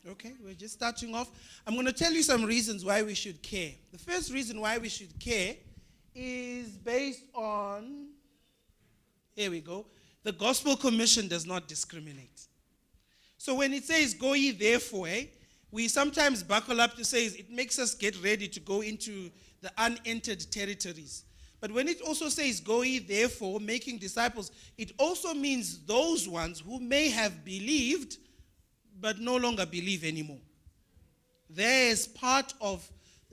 Okay, we're just starting off. I'm going to tell you some reasons why we should care. The first reason why we should care is based on, here we go, the Gospel Commission does not discriminate. So when it says, go ye therefore, we sometimes buckle up to say it makes us get ready to go into the unentered territories. But when it also says, go ye therefore, making disciples, it also means those ones who may have believed, but no longer believe anymore. There is part of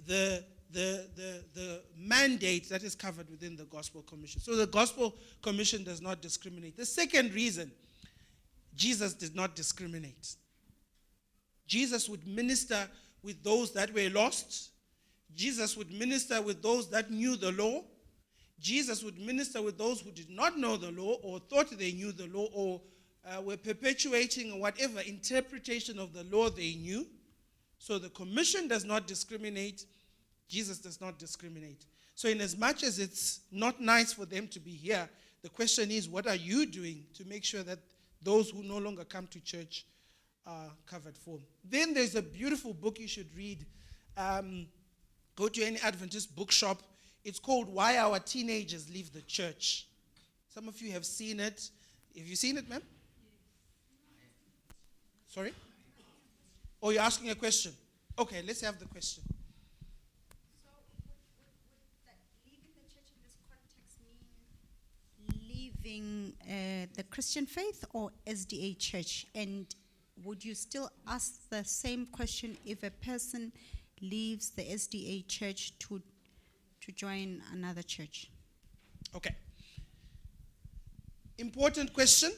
the mandate that is covered within the Gospel Commission. So the Gospel Commission does not discriminate. The second reason, Jesus did not discriminate. Jesus would minister with those that were lost. Jesus would minister with those that knew the law. Jesus would minister with those who did not know the law or thought they knew the law or were perpetuating whatever interpretation of the law they knew. So the commission does not discriminate. Jesus does not discriminate. So in as much as it's not nice for them to be here, the question is, what are you doing to make sure that those who no longer come to church are covered for? Then there's a beautiful book you should read. Go to any Adventist bookshop. It's called Why Our Teenagers Leave the Church. Some of you have seen it. Have you seen it, ma'am? Sorry? Oh, you're asking a question. Okay, let's have the question. So would that leaving the church in this context mean leaving the Christian faith or SDA church? And would you still ask the same question if a person leaves the SDA church to join another church? Okay. Important question.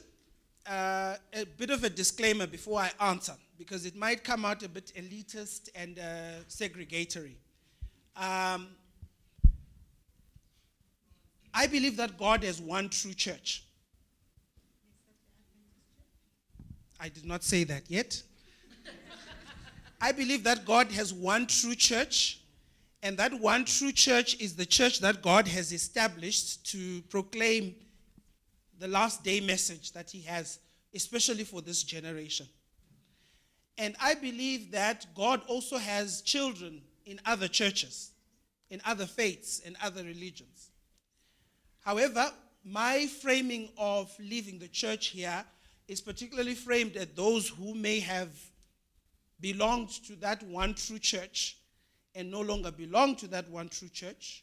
A bit of a disclaimer before I answer, because it might come out a bit elitist and segregatory. I believe that God has one true church. I did not say that yet. I believe that God has one true church, and that one true church is the church that God has established to proclaim the last day message that he has, especially for this generation. And I believe that God also has children in other churches, in other faiths, and other religions. However, my framing of leaving the church here is particularly framed at those who may have belonged to that one true church and no longer belong to that one true church,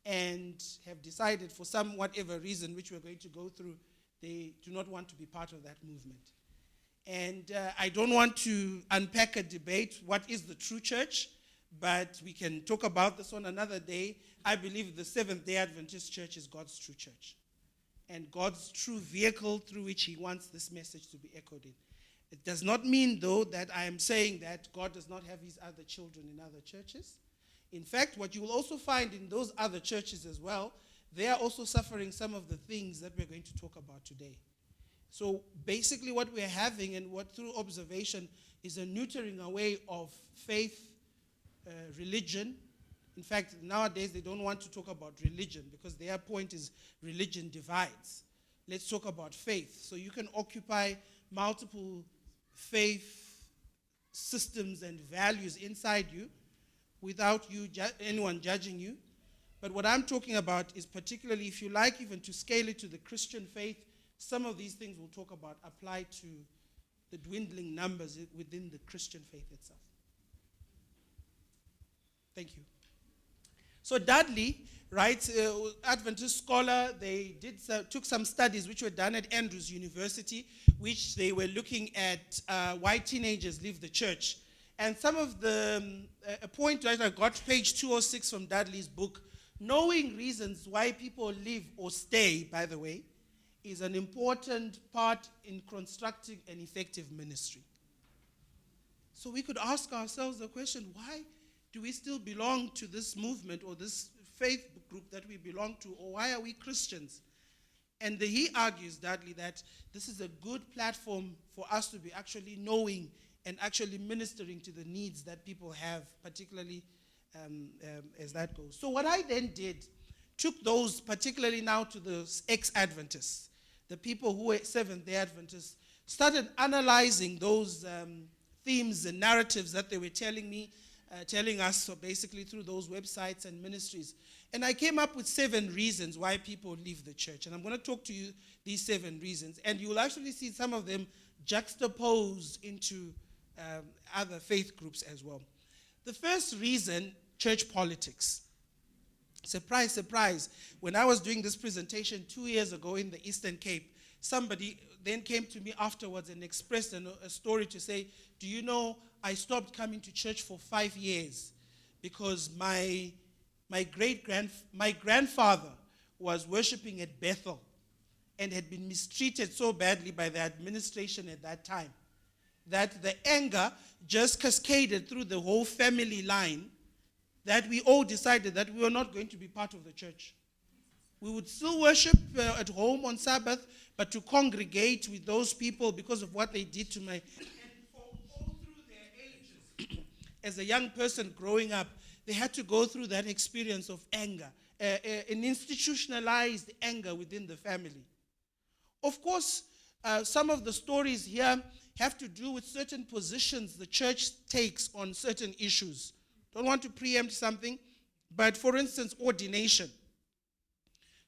and have decided for some whatever reason, which we're going to go through, they do not want to be part of that movement. And I don't want to unpack a debate, what is the true church, but we can talk about this on another day. I believe the Seventh-day Adventist Church is God's true church, and God's true vehicle through which he wants this message to be echoed in. It does not mean, though, that I am saying that God does not have his other children in other churches. In fact, what you will also find in those other churches as well, they are also suffering some of the things that we're going to talk about today. So basically what we're having, and what through observation, is a neutering away of faith, religion. In fact, nowadays they don't want to talk about religion because their point is religion divides. Let's talk about faith. So you can occupy multiple faith systems and values inside you without anyone judging you. But what I'm talking about is particularly, if you like even to scale it to the Christian faith, some of these things we'll talk about apply to the dwindling numbers within the Christian faith itself. Thank you. So Dudley, right, Adventist scholar, they took some studies which were done at Andrews University, which they were looking at why teenagers leave the church. And some of a point that I got, page 206 from Dudley's book, knowing reasons why people leave or stay, by the way, is an important part in constructing an effective ministry. So we could ask ourselves the question, why do we still belong to this movement or this faith group that we belong to, or why are we Christians? And he argues, Dudley, that this is a good platform for us to be actually knowing and actually ministering to the needs that people have, particularly as that goes. So what I then did, took those, particularly now to the ex-Adventists, the people who were Seventh-day Adventists, started analyzing those themes and narratives that they were telling us, so basically through those websites and ministries. And I came up with 7 reasons why people leave the church. And I'm going to talk to you these 7 reasons. And you'll actually see some of them juxtaposed into other faith groups as well. The first reason, church politics. Surprise, surprise. When I was doing this presentation 2 years ago in the Eastern Cape, somebody then came to me afterwards and expressed a story to say, do you know, I stopped coming to church for 5 years because my grandfather was worshiping at Bethel and had been mistreated so badly by the administration at that time that the anger just cascaded through the whole family line, that we all decided that we were not going to be part of the church. We would still worship at home on Sabbath, but to congregate with those people because of what they did to my... And for all through their ages, as a young person growing up, they had to go through that experience of anger, an institutionalized anger within the family. Of course, some of the stories here have to do with certain positions the church takes on certain issues. Don't want to preempt something, but for instance, ordination.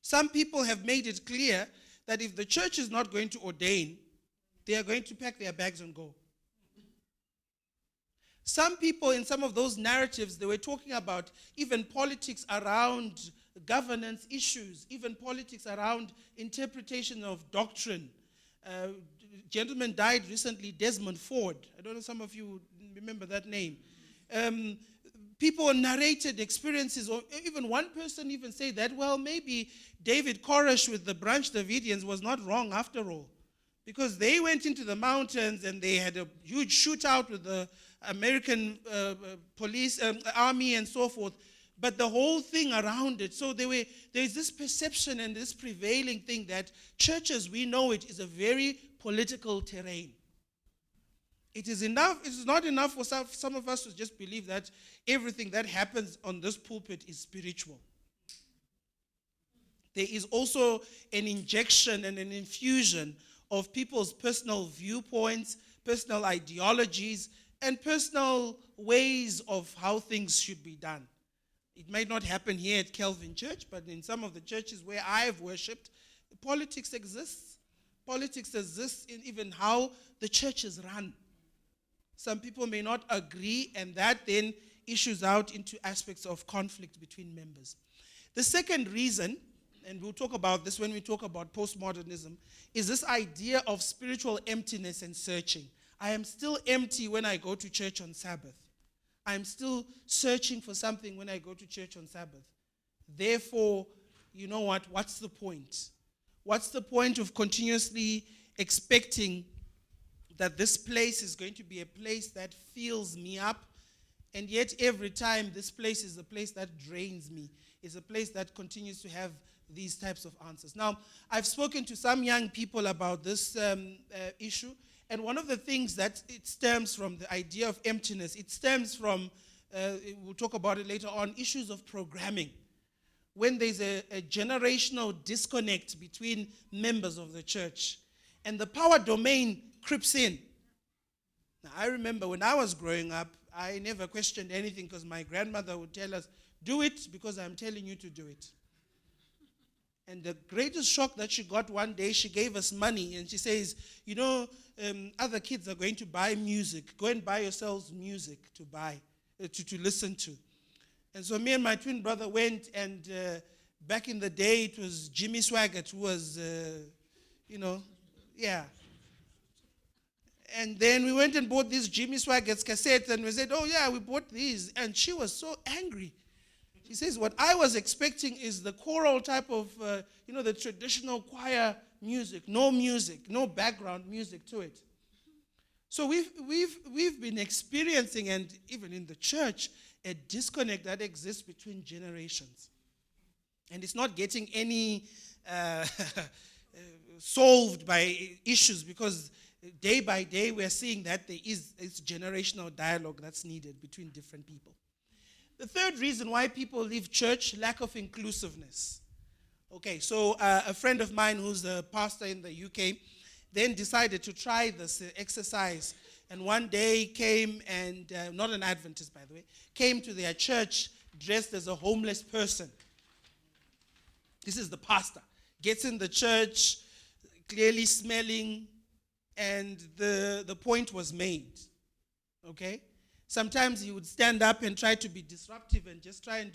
Some people have made it clear that if the church is not going to ordain, they are going to pack their bags and go. Some people in some of those narratives, they were talking about even politics around governance issues, even politics around interpretation of doctrine. Gentleman died recently, Desmond Ford. I don't know, some of you remember that name. People narrated experiences, or even one person even said that, well, maybe David Koresh with the Branch Davidians was not wrong after all, because they went into the mountains and they had a huge shootout with the American police, army and so forth, but the whole thing around it. So there's this perception and this prevailing thing that churches, we know it, is a very political terrain. It is not enough for some of us to just believe that everything that happens on this pulpit is spiritual. There is also an injection and an infusion of people's personal viewpoints, personal ideologies, and personal ways of how things should be done. It might not happen here at Calvin Church, but in some of the churches where I have worshipped, politics exists. Politics exists in even how the church is run. Some people may not agree, and that then issues out into aspects of conflict between members. The second reason, and we'll talk about this when we talk about postmodernism, is this idea of spiritual emptiness and searching. I am still empty when I go to church on Sabbath. I'm still searching for something when I go to church on Sabbath. Therefore, you know what? What's the point? What's the point of continuously expecting that this place is going to be a place that fills me up, and yet every time this place is a place that drains me, is a place that continues to have these types of answers. Now, I've spoken to some young people about this issue, and one of the things that it stems from, the idea of emptiness, it stems from, we'll talk about it later on, issues of programming. When there's a generational disconnect between members of the church, and the power domain creeps in. Now, I remember when I was growing up, I never questioned anything because my grandmother would tell us, do it because I'm telling you to do it. And the greatest shock that she got one day, she gave us money and she says, you know, other kids are going to buy music. Go and buy yourselves music to buy, to listen to. And so me and my twin brother went, and back in the day, it was Jimmy Swaggart who was, yeah. And then we went and bought these Jimmy Swaggart's cassettes, and we said, oh yeah, we bought these. And she was so angry. She says, what I was expecting is the choral type of, the traditional choir music, no background music to it. So we've been experiencing, and even in the church, a disconnect that exists between generations. And it's not getting any solved by issues, because day by day we're seeing that there is this generational dialogue that's needed between different people. The third reason why people leave church, lack of inclusiveness. Okay, so a friend of mine who's a pastor in the UK then decided to try this exercise. And one day came and, not an Adventist by the way, came to their church dressed as a homeless person. This is the pastor. Gets in the church, clearly smelling, and the point was made. Okay? Sometimes he would stand up and try to be disruptive and just try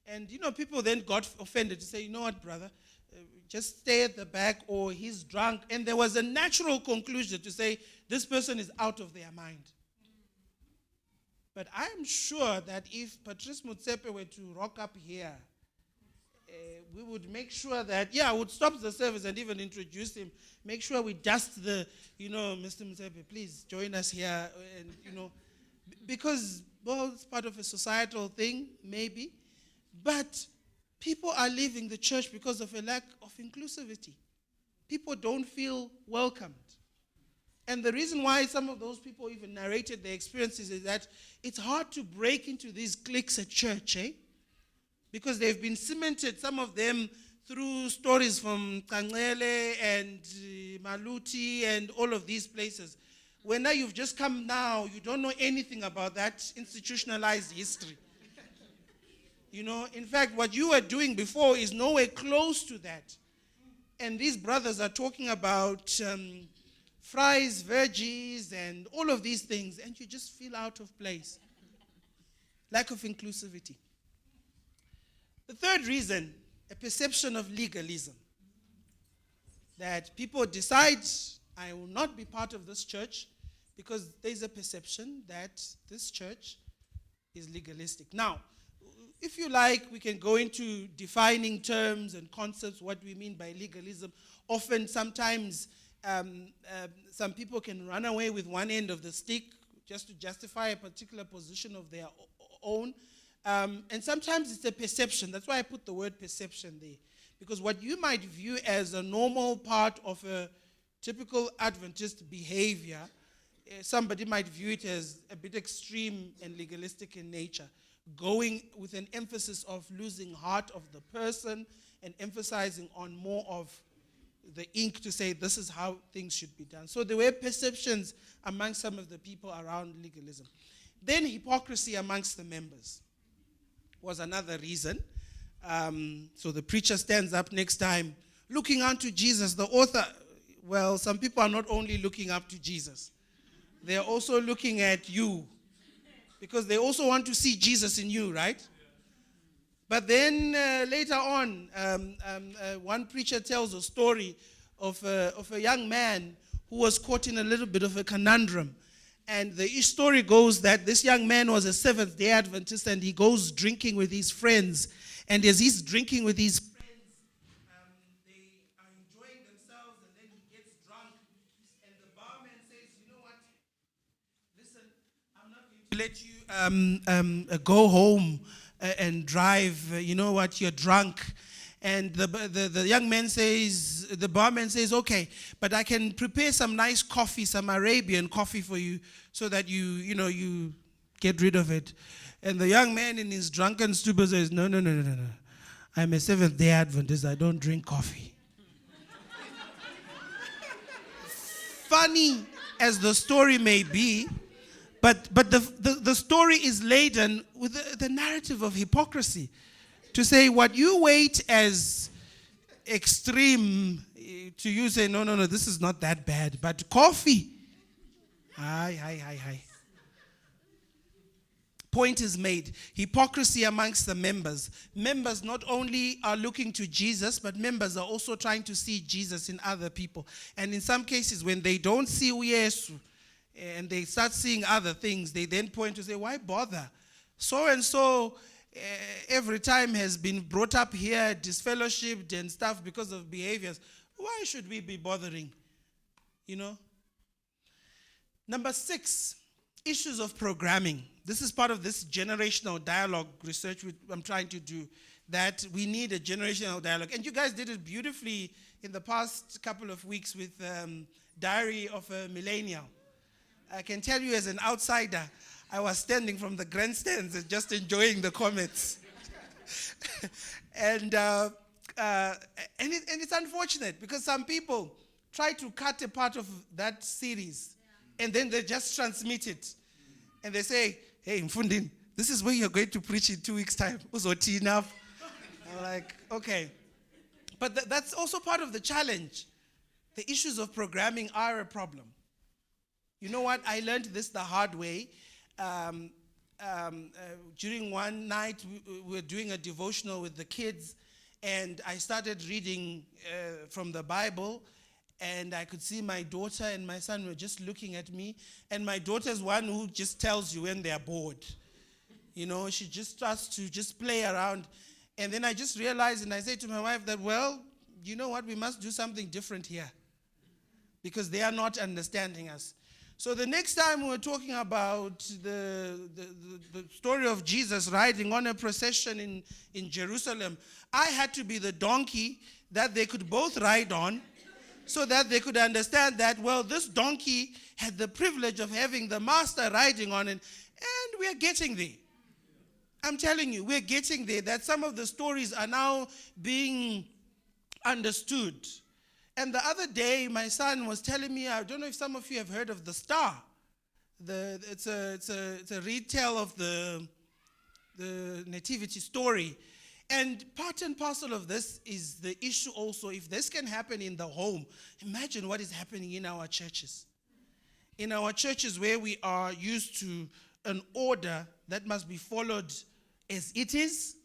and people then got offended to say, you know what, brother, just stay at the back, or he's drunk. And there was a natural conclusion to say, this person is out of their mind. But I'm sure that if Patrice Motsepe were to rock up here, we would make sure that, I would stop the service and even introduce him. Make sure we dust the, Mr. Motsepe, please join us here. And, because, it's part of a societal thing, maybe. But people are leaving the church because of a lack of inclusivity. People don't feel welcomed. And the reason why some of those people even narrated their experiences is that it's hard to break into these cliques at church, because they've been cemented, some of them, through stories from Kangele and Maluti and all of these places. When now you've just come now, you don't know anything about that institutionalized history. In fact, what you were doing before is nowhere close to that. And these brothers are talking about fries, veggies, and all of these things, and you just feel out of place. Lack of inclusivity. The third reason, a perception of legalism. That people decide, I will not be part of this church because there's a perception that this church is legalistic. Now, if you like, we can go into defining terms and concepts, what we mean by legalism. Often, sometimes, some people can run away with one end of the stick just to justify a particular position of their own. And sometimes it's a perception. That's why I put the word perception there. Because what you might view as a normal part of a typical Adventist behavior, somebody might view it as a bit extreme and legalistic in nature, going with an emphasis of losing heart of the person and emphasizing on more of the ink to say this is how things should be done. So there were perceptions among some of the people around legalism. Then hypocrisy amongst the members was another reason. So the preacher stands up next time, looking unto Jesus, the author. Well, some people are not only looking up to Jesus, they're also looking at you, because they also want to see Jesus in you, right? But then later on, one preacher tells a story of a young man who was caught in a little bit of a conundrum. And the story goes that this young man was a Seventh-day Adventist, and he goes drinking with his friends. And as he's drinking with his friends, they are enjoying themselves, and then he gets drunk. And the barman says, you know what? Listen, I'm not going to let you go home and drive. You know what? You're drunk. And the young man says, the barman says, okay, but I can prepare some nice coffee, some Arabian coffee for you, so that you get rid of it. And the young man in his drunken stupor says, no. I'm a Seventh-day Adventist. I don't drink coffee. Funny as the story may be, but the story is laden with the narrative of hypocrisy. To say what you weight as extreme, to you say, no, this is not that bad. But coffee, hi. Point is made. Hypocrisy amongst the members. Members not only are looking to Jesus, but members are also trying to see Jesus in other people. And in some cases, when they don't see Yesu, and they start seeing other things, they then point to say, why bother? So-and-so every time has been brought up here, disfellowshipped and stuff because of behaviors. Why should we be bothering? Number 6, issues of programming. This is part of this generational dialogue research I'm trying to do, that we need a generational dialogue. And you guys did it beautifully in the past couple of weeks with Diary of a Millennial. I can tell you as an outsider, I was standing from the grandstands and just enjoying the comments. and it's unfortunate because some people try to cut a part of that series, and then they just transmit it. And they say, hey, Mfundin, this is where you're going to preach in 2 weeks' time. Uzoti enough. I'm like, okay. But that's also part of the challenge. The issues of programming are a problem. You know what? I learned this the hard way. During one night, we were doing a devotional with the kids, and I started reading from the Bible, and I could see my daughter and my son were just looking at me, and my daughter's one who just tells you when they're bored. You know, she just starts to just play around. And then I just realized, and I said to my wife that, well, you know what, we must do something different here, because they are not understanding us. So the next time we were talking about the story of Jesus riding on a procession in Jerusalem, I had to be the donkey that they could both ride on, so that they could understand that, well, this donkey had the privilege of having the master riding on it, and we're getting there. I'm telling you, we're getting there, that some of the stories are now being understood. And the other day, my son was telling me, I don't know if some of you have heard of The Star. It's a retell of the nativity story. And part and parcel of this is the issue also, if this can happen in the home, imagine what is happening in our churches. In our churches where we are used to an order that must be followed as it is.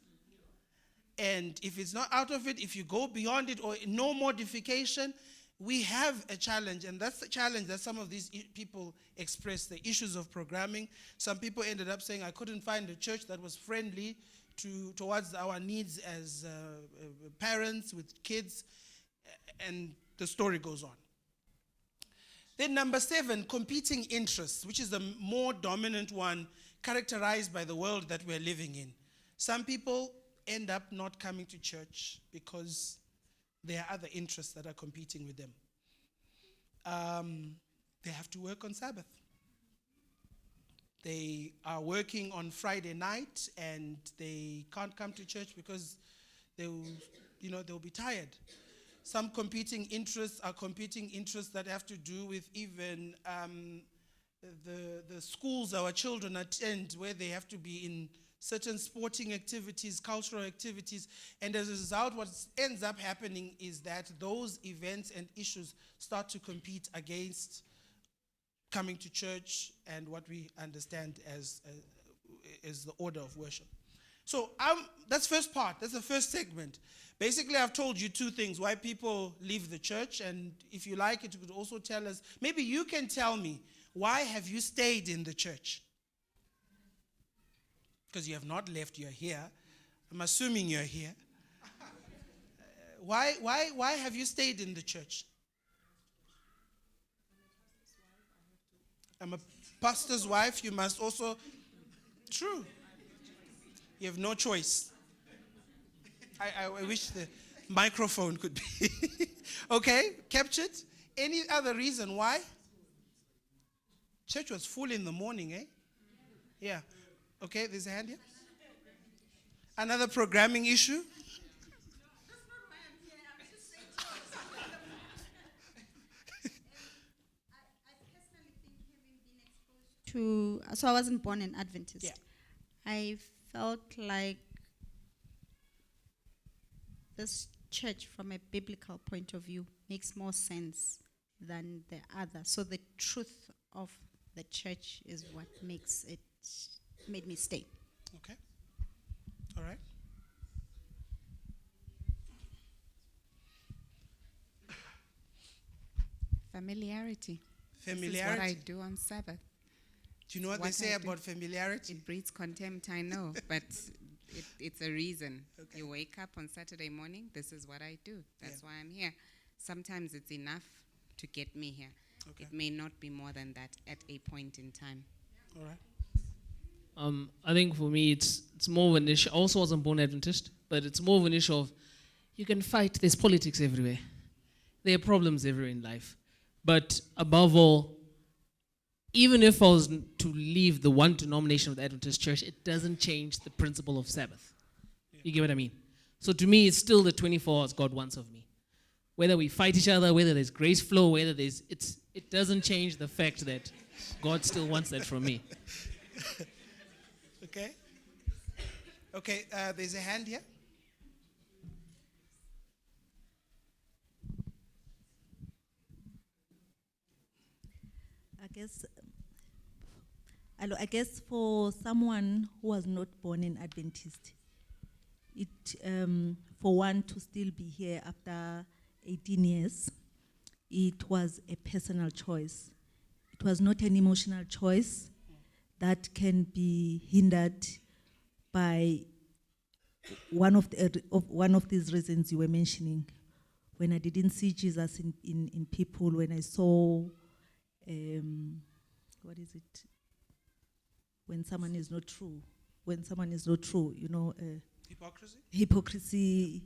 And if it's not out of it, if you go beyond it or no modification, we have a challenge. And that's the challenge that some of these people express, the issues of programming. Some people ended up saying, I couldn't find a church that was friendly towards our needs as parents with kids. And the story goes on. Then number 7, competing interests, which is the more dominant one, characterized by the world that we're living in. Some people end up not coming to church because there are other interests that are competing with them. They have to work on Sabbath. They are working on Friday night and they can't come to church because they'll be tired. Some competing interests are competing interests that have to do with even the schools our children attend, where they have to be in certain sporting activities, cultural activities, and as a result, what ends up happening is that those events and issues start to compete against coming to church and what we understand as the order of worship. So that's first part. That's the first segment. Basically, I've told you 2 things, why people leave the church, and if you like it, you could also tell us, maybe you can tell me, why have you stayed in the church? Because you have not left, you're here. I'm assuming you're here. Why have you stayed in the church? I'm a pastor's wife, you must also... True. You have no choice. I wish the microphone could be... Okay, captured. Any other reason why? Church was full in the morning, eh? Yeah. Okay, there's a hand here. Another programming issue? That's not why I'm here. I'm just saying I personally think having been exposed to... So I wasn't born an Adventist. Yeah. I felt like this church, from a biblical point of view, makes more sense than the other. So the truth of the church is what made me stay. Okay. All right. Familiarity. Familiarity. This is what I do on Sabbath. Do you know what they say about familiarity? It breeds contempt, I know, but it's a reason. Okay. You wake up on Saturday morning, this is what I do. That's why I'm here. Sometimes it's enough to get me here. Okay. It may not be more than that at a point in time. All right. I think for me, it's more of an issue. I also wasn't born Adventist, but it's more of an issue of you can fight. There's politics everywhere. There are problems everywhere in life. But above all, even if I was to leave the one denomination of the Adventist Church, it doesn't change the principle of Sabbath. Yeah. You get what I mean? So to me, it's still the 24 hours God wants of me. Whether we fight each other, whether there's grace flow, whether it doesn't change the fact that God still wants that from me. Okay? Okay, there's a hand here. I guess for someone who was not born an Adventist, for one to still be here after 18 years, it was a personal choice. It was not an emotional choice that can be hindered by one of these reasons you were mentioning. When I didn't see Jesus in people, when I saw, what is it? When someone is not true, hypocrisy,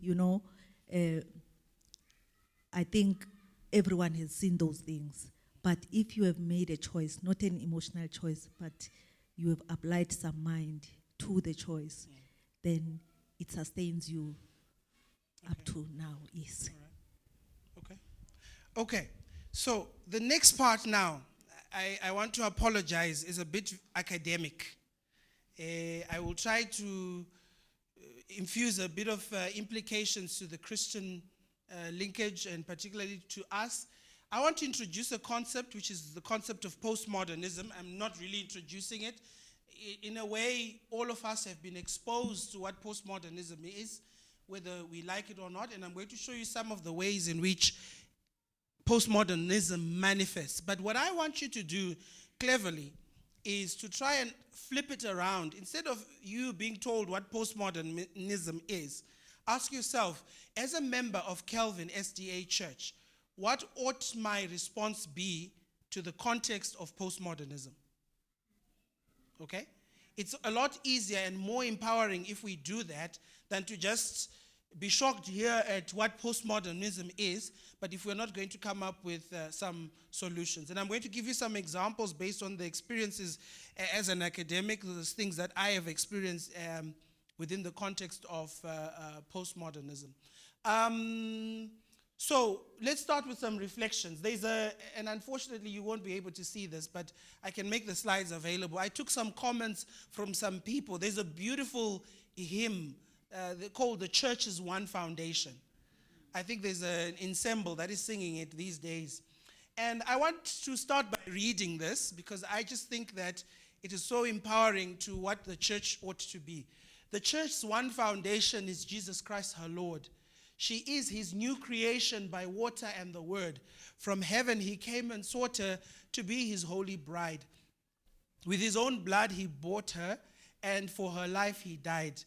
I think everyone has seen those things. But if you have made a choice, not an emotional choice, but you have applied some mind to the choice, then it sustains you up to now, yes. All right. Okay, so the next part now, I want to apologize, is a bit academic. I will try to infuse a bit of implications to the Christian linkage, and particularly to us. I want to introduce a concept, which is the concept of postmodernism. I'm not really introducing it. In a way, all of us have been exposed to what postmodernism is, whether we like it or not, and I'm going to show you some of the ways in which postmodernism manifests. But what I want you to do cleverly is to try and flip it around. Instead of you being told what postmodernism is, ask yourself, as a member of Calvin SDA Church, what ought my response be to the context of postmodernism? Okay? It's a lot easier and more empowering if we do that than to just be shocked here at what postmodernism is, but if we're not going to come up with some solutions. And I'm going to give you some examples based on the experiences as an academic, those things that I have experienced within the context of postmodernism. So let's start with some reflections. There's and unfortunately you won't be able to see this, but I can make the slides available. I took some comments from some people. There's a beautiful hymn called The Church is One Foundation. I think there's an ensemble that is singing it these days. And I want to start by reading this because I just think that it is so empowering to what the church ought to be. The church's one foundation is Jesus Christ, her Lord. She is his new creation by water and the word. From heaven he came and sought her to be his holy bride. With his own blood he bought her, and for her life he died.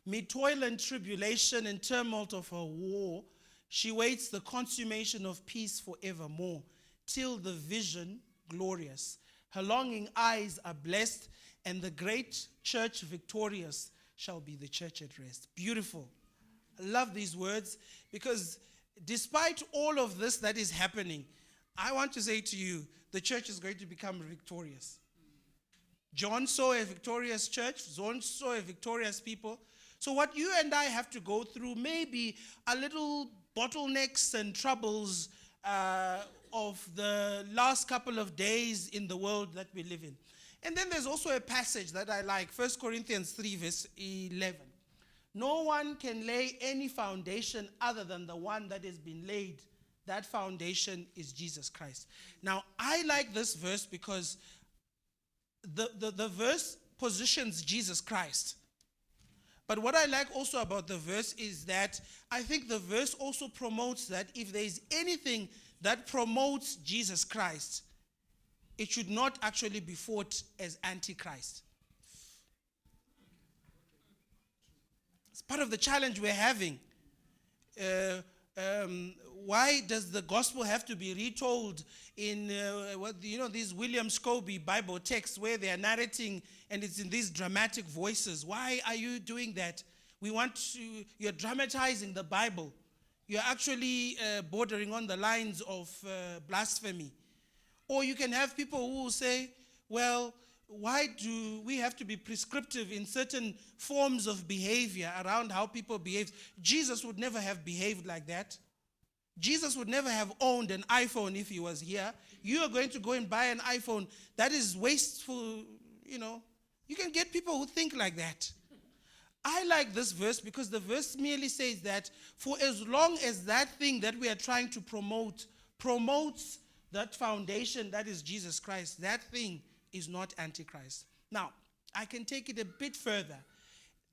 Mid toil and tribulation and tumult of her war, she waits the consummation of peace forevermore, till the vision glorious. Her longing eyes are blessed, and the great church victorious shall be the church at rest. Beautiful. I love these words because despite all of this that is happening, I want to say to you, the church is going to become victorious. John saw a victorious church. John saw a victorious people. So what you and I have to go through may be a little bottlenecks and troubles of the last couple of days in the world that we live in. And then there's also a passage that I like, 1 Corinthians 3, verse 11. No one can lay any foundation other than the one that has been laid. That foundation is Jesus Christ. Now, I like this verse because the verse positions Jesus Christ. But what I like also about the verse is that I think the verse also promotes that if there is anything that promotes Jesus Christ, it should not actually be fought as antichrist. It's part of the challenge we're having. Why does the gospel have to be retold in these William Scobie Bible texts where they are narrating and it's in these dramatic voices? Why are you doing that? You're dramatizing the Bible. You're actually bordering on the lines of blasphemy. Or you can have people who will say, well, why do we have to be prescriptive in certain forms of behavior around how people behave? Jesus would never have behaved like that. Jesus would never have owned an iPhone if he was here. You are going to go and buy an iPhone. That is wasteful, you know. You can get people who think like that. I like this verse because the verse merely says that for as long as that thing that we are trying to promote promotes that foundation that is Jesus Christ, that thing is not Antichrist. Now, I can take it a bit further.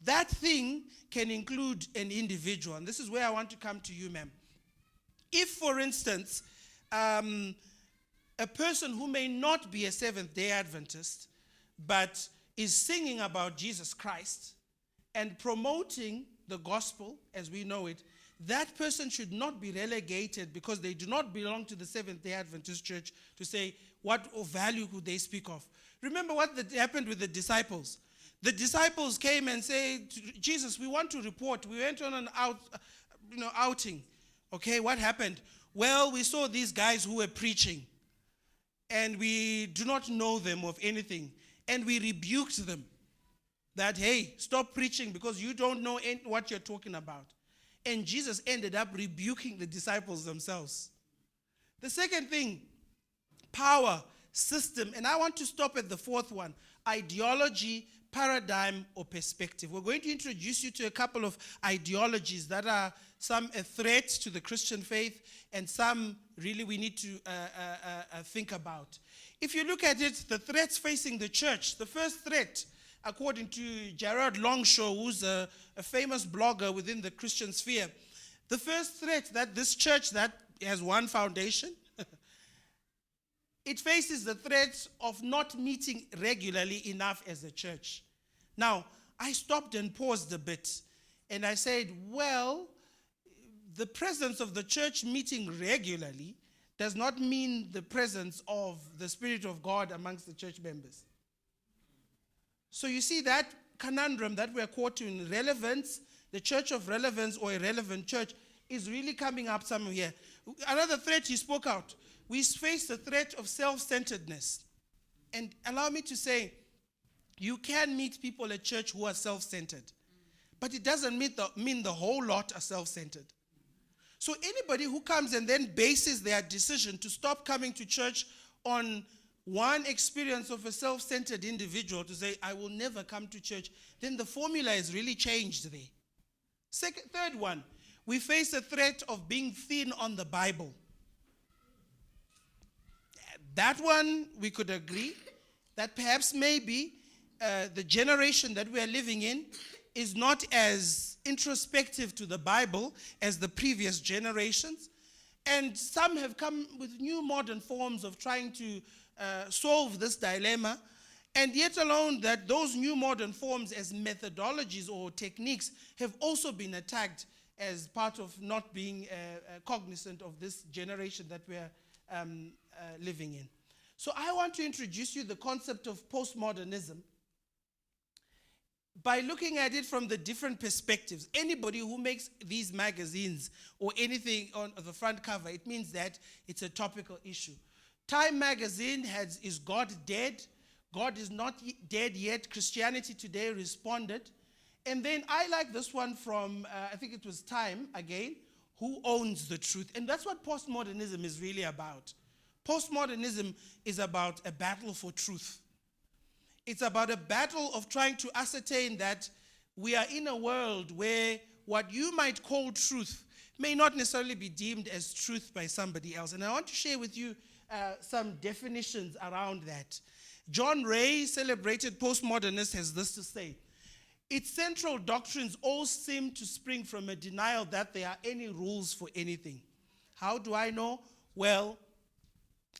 That thing can include an individual. And this is where I want to come to you, ma'am. If, for instance, a person who may not be a Seventh-day Adventist, but is singing about Jesus Christ and promoting the gospel as we know it, that person should not be relegated because they do not belong to the Seventh-day Adventist church to say, what value could they speak of? Remember what happened with the disciples. The disciples came and said, Jesus, we want to report. We went on an outing. Okay, what happened? Well, we saw these guys who were preaching, and we do not know them of anything. And we rebuked them that, hey, stop preaching because you don't know what you're talking about. And Jesus ended up rebuking the disciples themselves. The second thing, power, system. And I want to stop at the fourth one, ideology, paradigm, or perspective. We're going to introduce you to a couple of ideologies that are some a threat to the Christian faith and some really we need to think about. If you look at it, the threats facing the church, the first threat, according to Gerard Longshaw, who's a famous blogger within the Christian sphere, the first threat that this church that has one foundation, it faces the threat of not meeting regularly enough as a church. Now, I stopped and paused a bit, and I said, well, the presence of the church meeting regularly does not mean the presence of the Spirit of God amongst the church members. So you see that conundrum that we're caught in relevance, the church of relevance or a relevant church, is really coming up somewhere here. Another threat he spoke out. We face the threat of self-centeredness. And allow me to say, you can meet people at church who are self-centered. But it doesn't mean the whole lot are self-centered. So anybody who comes and then bases their decision to stop coming to church on one experience of a self-centered individual to say, I will never come to church, then the formula is really changed there. Third one, we face a threat of being thin on the Bible. That one, we could agree that perhaps maybe the generation that we are living in is not as introspective to the Bible as the previous generations. And some have come with new modern forms of trying to solve this dilemma. And yet alone that those new modern forms as methodologies or techniques have also been attacked as part of not being cognizant of this generation that we are living in. So I want to introduce you the concept of postmodernism by looking at it from the different perspectives. Anybody who makes these magazines or anything on the front cover, it means that it's a topical issue. Time magazine is God dead? God is not dead yet. Christianity Today responded. And then I like this one from, I think it was Time again, who owns the truth? And that's what postmodernism is really about. Postmodernism is about a battle for truth. It's about a battle of trying to ascertain that we are in a world where what you might call truth may not necessarily be deemed as truth by somebody else. And I want to share with you some definitions around that. John Ray, celebrated postmodernist, has this to say. Its central doctrines all seem to spring from a denial that there are any rules for anything. How do I know? Well,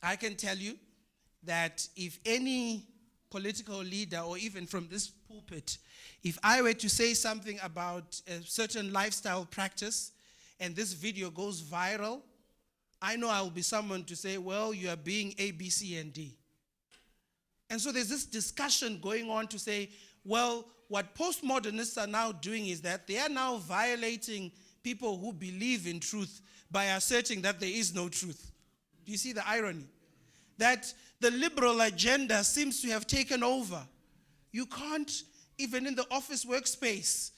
I can tell you that if any political leader, or even from this pulpit, if I were to say something about a certain lifestyle practice and this video goes viral, I know I will be someone to say, well, you are being A, B, C, and D. And so there's this discussion going on to say, well, what postmodernists are now doing is that they are now violating people who believe in truth by asserting that there is no truth. Do you see the irony? That the liberal agenda seems to have taken over. You can't, even in the office workspace,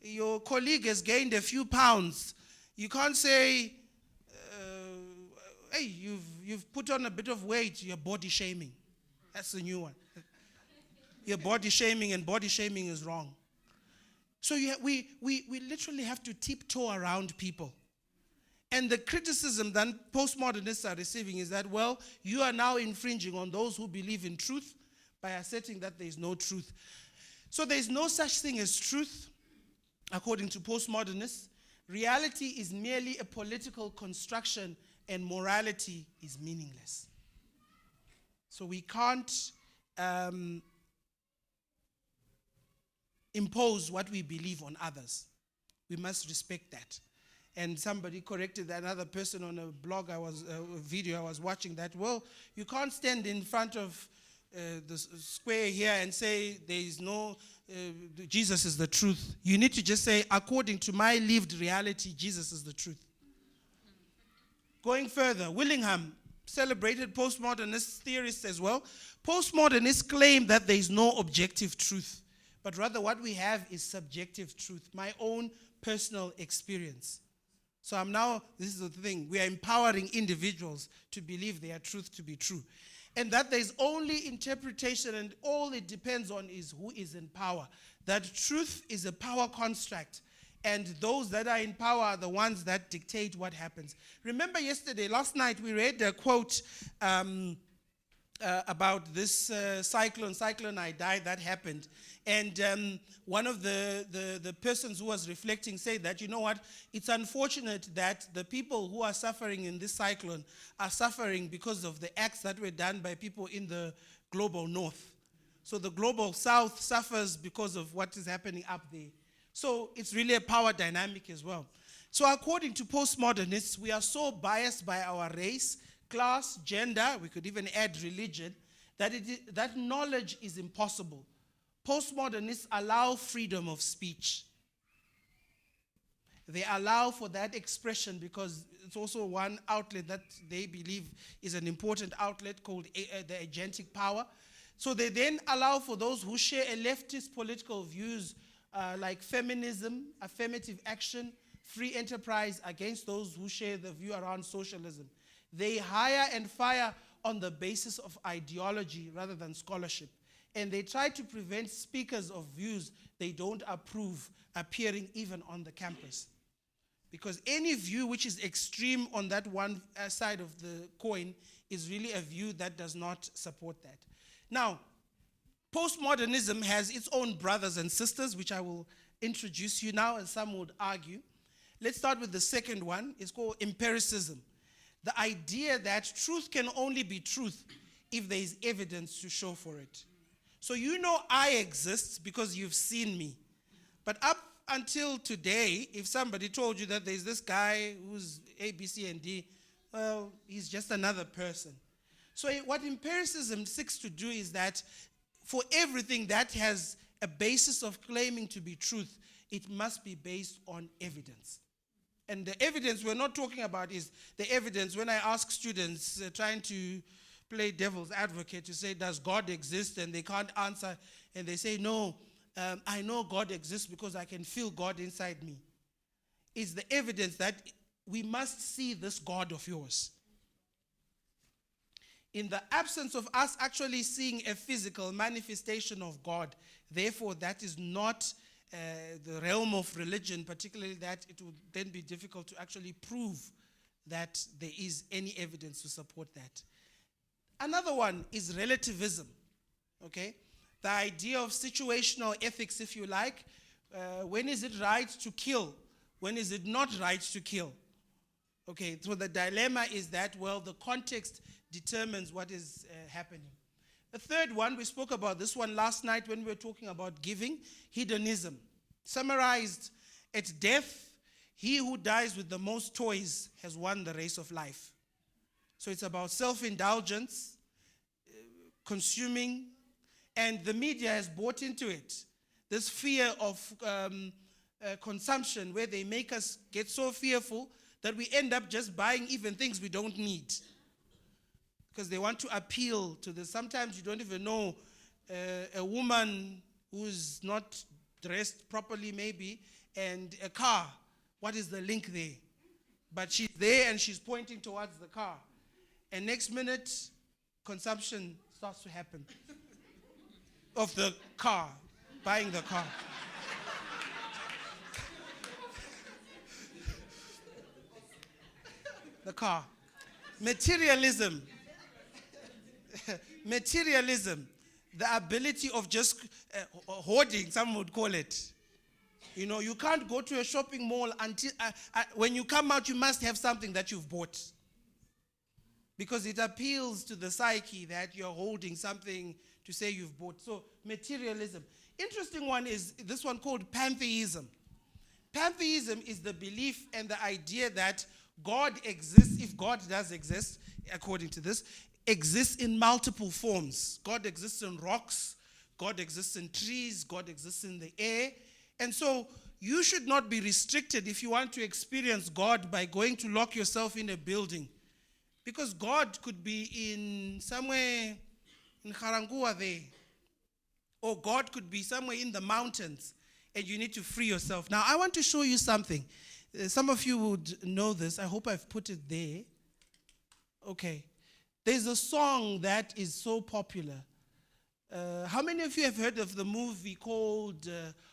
your colleague has gained a few pounds. You can't say, hey, you've put on a bit of weight, you're body shaming. That's the new one. You're body shaming, and body shaming is wrong. So we literally have to tiptoe around people. And the criticism that postmodernists are receiving is that, well, you are now infringing on those who believe in truth by asserting that there is no truth. So there is no such thing as truth, according to postmodernists. Reality is merely a political construction, and morality is meaningless. So we can't impose what we believe on others. We must respect that. And somebody corrected another person on a blog a video I was watching that, well, you can't stand in front of the square here and say there is no, Jesus is the truth. You need to just say, according to my lived reality, Jesus is the truth. Going further, Willingham, celebrated postmodernist theorist as well. Postmodernists claim that there is no objective truth, but rather what we have is subjective truth, my own personal experience. So this is the thing, we are empowering individuals to believe their truth to be true. And that there's only interpretation, and all it depends on is who is in power. That truth is a power construct, and those that are in power are the ones that dictate what happens. Remember last night we read a quote about this cyclone Idai that happened. And one of the persons who was reflecting said that, you know what, it's unfortunate that the people who are suffering in this cyclone are suffering because of the acts that were done by people in the global north. So the global south suffers because of what is happening up there. So it's really a power dynamic as well. So according to postmodernists, we are so biased by our race, class, gender, we could even add religion, that knowledge is impossible. Postmodernists allow freedom of speech. They allow for that expression because it's also one outlet that they believe is an important outlet called the agentic power. So they then allow for those who share a leftist political views like feminism, affirmative action, free enterprise against those who share the view around socialism. They hire and fire on the basis of ideology rather than scholarship. And they try to prevent speakers of views they don't approve appearing even on the campus. Because any view which is extreme on that one side of the coin is really a view that does not support that. Now, postmodernism has its own brothers and sisters, which I will introduce you now, and some would argue. Let's start with the second one. It's called empiricism. The idea that truth can only be truth if there is evidence to show for it. So you know I exist because you've seen me. But up until today, if somebody told you that there's this guy who's A, B, C, and D, well, he's just another person. So what empiricism seeks to do is that for everything that has a basis of claiming to be truth, it must be based on evidence. And the evidence we're not talking about is the evidence when I ask students trying to play devil's advocate to say, does God exist? And they can't answer. And they say, no, I know God exists because I can feel God inside me. It's the evidence that we must see this God of yours. In the absence of us actually seeing a physical manifestation of God, therefore that is not the realm of religion, particularly that it would then be difficult to actually prove that there is any evidence to support that. Another one is relativism, okay? The idea of situational ethics, if you like. When is it right to kill? When is it not right to kill? Okay, so the dilemma is that, well, the context determines what is happening. The third one, we spoke about this one last night when we were talking about giving, hedonism. Summarized, at death, he who dies with the most toys has won the race of life. So it's about self-indulgence, consuming, and the media has bought into it. This fear of consumption where they make us get so fearful that we end up just buying even things we don't need. Because they want to appeal to this. Sometimes you don't even know a woman who's not dressed properly maybe, and a car. What is the link there? But she's there and she's pointing towards the car. and next minute, consumption starts to happen of the car, buying the car. The car. Materialism. Materialism. The ability of just hoarding, some would call it. You know, you can't go to a shopping mall until, when you come out, you must have something that you've bought. Because it appeals to the psyche that you're holding something to say you've bought. So, materialism. Interesting one is this one called Pantheism. Pantheism is the belief and the idea that God exists, if God does exist, according to this, exists in multiple forms. God exists in rocks, God exists in trees, God exists in the air. And so you should not be restricted if you want to experience God by going to lock yourself in a building. Because God could be in somewhere in Harangua there. Or God could be somewhere in the mountains and you need to free yourself. Now, I want to show you something. Some of you would know this. I hope I've put it there. Okay. There's a song that is so popular. How many of you have heard of the movie called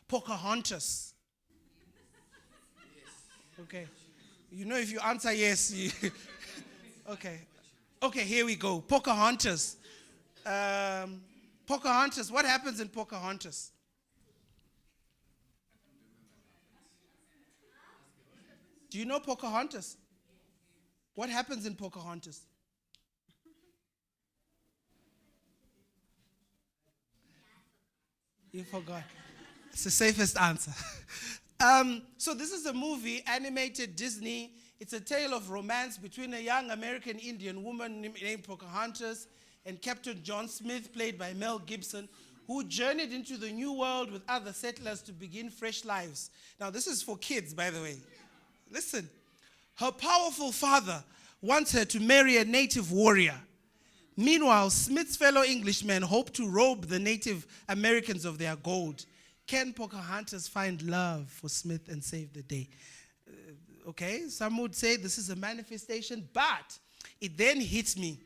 Pocahontas? Yes. Okay. You know, if you answer yes, you okay. Okay, here we go. Pocahontas. Pocahontas. What happens in Pocahontas? Do you know Pocahontas? What happens in Pocahontas? You forgot. It's the safest answer. So this is a movie, animated Disney. It's a tale of romance between a young American Indian woman named Pocahontas and Captain John Smith, played by Mel Gibson, who journeyed into the New World with other settlers to begin fresh lives. Now, this is for kids, by the way. Listen. Her powerful father wants her to marry a native warrior. Meanwhile, Smith's fellow Englishmen hope to rob the Native Americans of their gold. Can Pocahontas find love for Smith and save the day? Okay, some would say this is a manifestation, but it then hits me.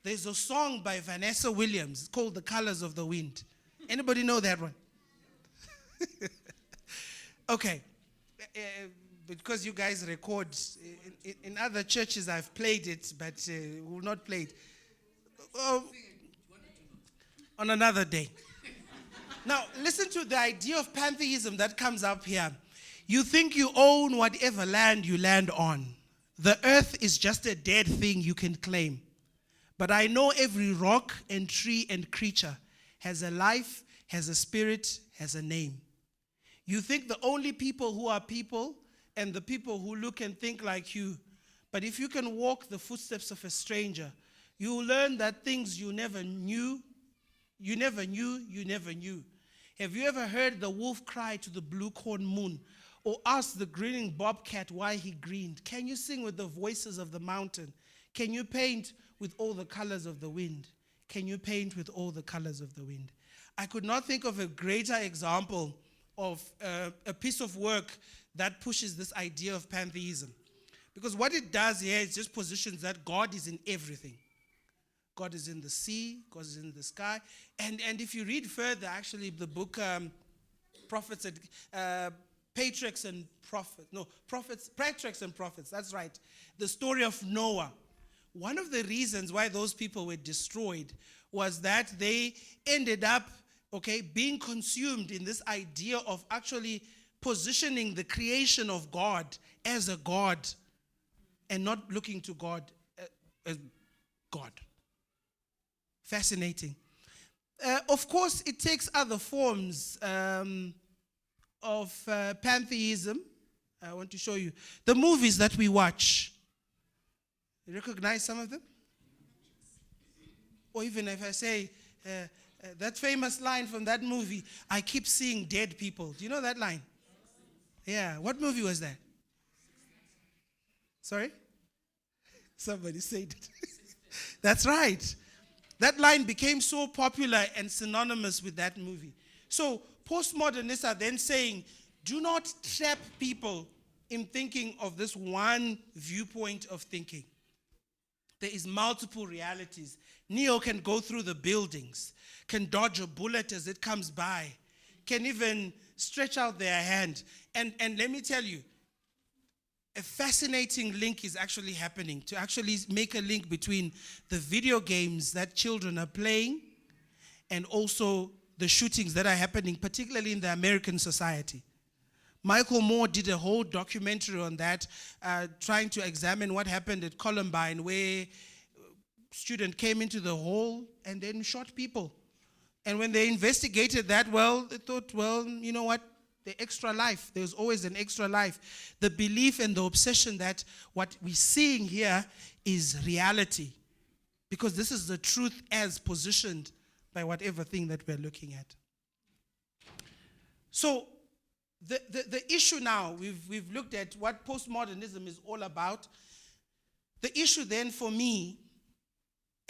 There's a song by Vanessa Williams called The Colors of the Wind. Anybody know that one? Okay. Because you guys record, in other churches I've played it, but will not play it. On another day. Now, listen to the idea of pantheism that comes up here. You think you own whatever land you land on. The earth is just a dead thing you can claim. But I know every rock and tree and creature has a life, has a spirit, has a name. You think the only people who are people and the people who look and think like you. But if you can walk the footsteps of a stranger, you will learn that things you never knew. Have you ever heard the wolf cry to the blue corn moon, or asked the grinning bobcat why he grinned? Can you sing with the voices of the mountain? Can you paint with all the colors of the wind? Can you paint with all the colors of the wind? I could not think of a greater example of a piece of work that pushes this idea of pantheism. Because what it does here is just positions that God is in everything. God is in the sea, God is in the sky. And if you read further, actually, the book Patriarchs and Prophets, that's right. The story of Noah. One of the reasons why those people were destroyed was that they ended up, being consumed in this idea of actually positioning the creation of God as a God and not looking to God as God. Fascinating. Of course, it takes other forms of pantheism. I want to show you the movies that we watch. You recognize some of them? Or even if I say that famous line from that movie, I keep seeing dead people. Do you know that line? Yeah. What movie was that? Sorry? Somebody said it. That's right. That line became so popular and synonymous with that movie. So postmodernists are then saying, do not trap people in thinking of this one viewpoint of thinking. there is multiple realities. Neo can go through the buildings, can dodge a bullet as it comes by, can even stretch out their hand. And let me tell you, a fascinating link is actually happening, to actually make a link between the video games that children are playing and also the shootings that are happening, particularly in the American society. Michael Moore did a whole documentary on that, trying to examine what happened at Columbine, where a student came into the hall and then shot people. And when they investigated that, they thought, you know what? The extra life. There's always an extra life. The belief and the obsession that what we're seeing here is reality. Because this is the truth as positioned by whatever thing that we're looking at. So, the issue now, we've looked at what postmodernism is all about. The issue then for me,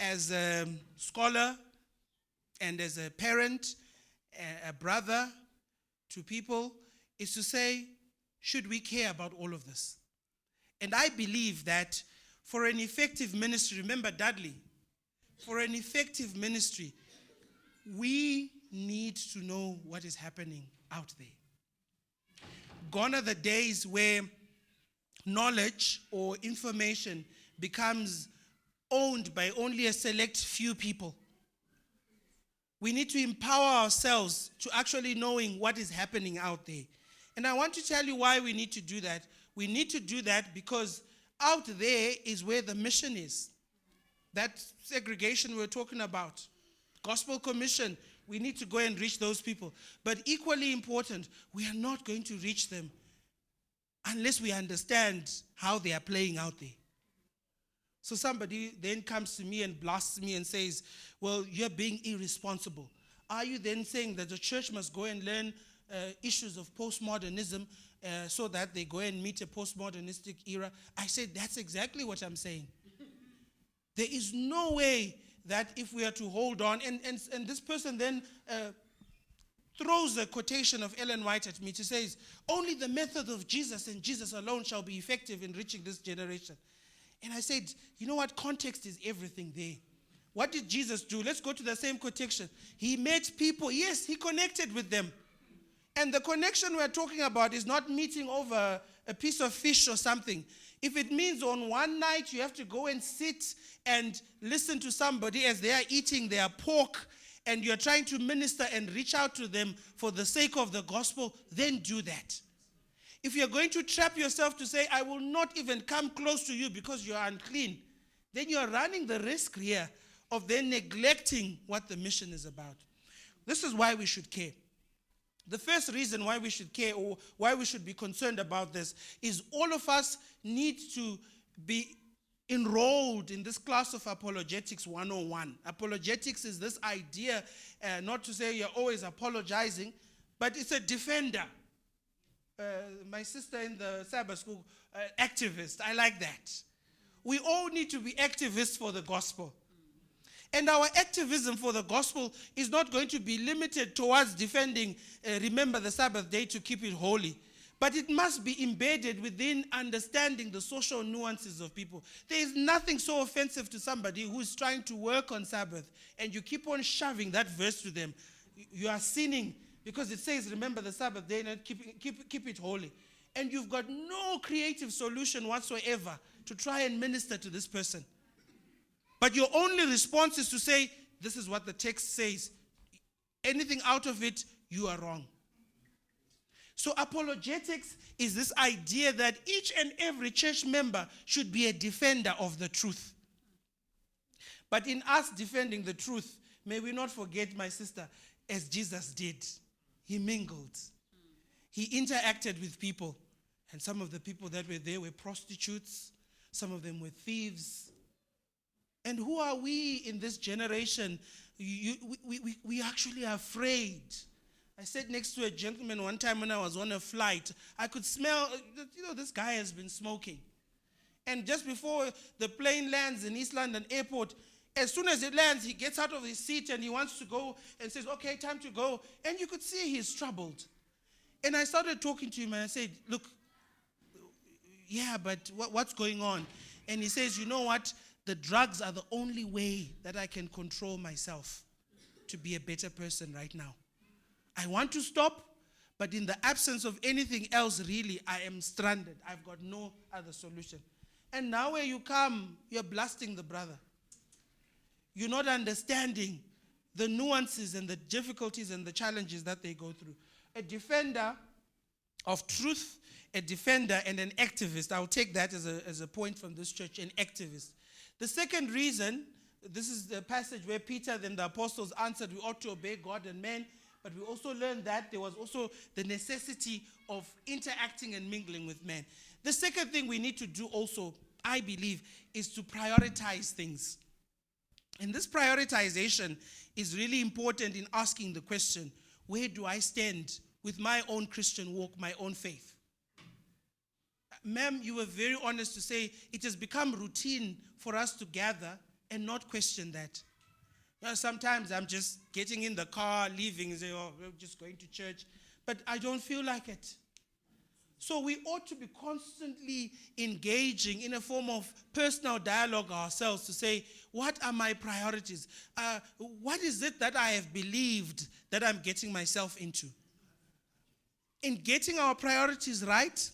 as a scholar and as a parent, a brother to people, is to say, should we care about all of this? And I believe that for an effective ministry, remember Dudley, for an effective ministry, we need to know what is happening out there. Gone are the days where knowledge or information becomes owned by only a select few people. We need to empower ourselves to actually knowing what is happening out there. And I want to tell you why we need to do that. We need to do that because out there is where the mission is. That segregation we're talking about. Gospel Commission, we need to go and reach those people. But equally important, we are not going to reach them unless we understand how they are playing out there. So somebody then comes to me and blasts me and says, well, you're being irresponsible. Are you then saying that the church must go and learn issues of postmodernism so that they go and meet a postmodernistic era? I said, that's exactly what I'm saying. There is no way that if we are to hold on, and this person then throws a quotation of Ellen White at me to say, only the method of Jesus and Jesus alone shall be effective in reaching this generation. And I said, you know what? Context is everything there. What did Jesus do? Let's go to the same quotation. He met people. Yes, he connected with them. And the connection we're talking about is not meeting over a piece of fish or something. If it means on one night you have to go and sit and listen to somebody as they are eating their pork and you're trying to minister and reach out to them for the sake of the gospel, then do that. If you're going to trap yourself to say, I will not even come close to you because you're unclean, then you're running the risk here of then neglecting what the mission is about. This is why we should care. The first reason why we should care or why we should be concerned about this is all of us need to be enrolled in this class of Apologetics 101. Apologetics is this idea, not to say you're always apologizing, but it's a defender. My sister in the Sabbath school, activist, I like that. We all need to be activists for the gospel. And our activism for the gospel is not going to be limited towards defending, remember the Sabbath day to keep it holy. But it must be embedded within understanding the social nuances of people. There is nothing so offensive to somebody who is trying to work on Sabbath and you keep on shoving that verse to them. You are sinning because it says, remember the Sabbath day and keep it holy. And you've got no creative solution whatsoever to try and minister to this person. But your only response is to say, this is what the text says. Anything out of it, you are wrong. So apologetics is this idea that each and every church member should be a defender of the truth. But in us defending the truth, may we not forget, my sister, as Jesus did. He mingled. He interacted with people. And some of the people that were there were prostitutes. Some of them were thieves. And who are we in this generation? We actually are afraid. I sat next to a gentleman one time when I was on a flight. I could smell, this guy has been smoking. And just before the plane lands in East London Airport, as soon as it lands, he gets out of his seat and he wants to go and says, okay, time to go. And you could see he's troubled. And I started talking to him and I said, look, yeah, but what's going on? And he says, you know what? the drugs are the only way that I can control myself to be a better person right now. I want to stop, but in the absence of anything else, really, I am stranded. I've got no other solution. And now where you come, you're blasting the brother. You're not understanding the nuances and the difficulties and the challenges that they go through. A defender of truth, a defender and an activist. I'll take that as a point from this church, an activist. The second reason, this is the passage where Peter and the apostles answered, we ought to obey God and men, but we also learned that there was also the necessity of interacting and mingling with men. The second thing we need to do also, I believe, is to prioritize things. And this prioritization is really important in asking the question, where do I stand with my own Christian walk, my own faith? Ma'am, you were very honest to say it has become routine for us to gather and not question that. You know, sometimes I'm just getting in the car, leaving, and say, oh, we're just going to church. But I don't feel like it. So we ought to be constantly engaging in a form of personal dialogue ourselves to say, what are my priorities? What is it that I have believed that I'm getting myself into? In getting our priorities right,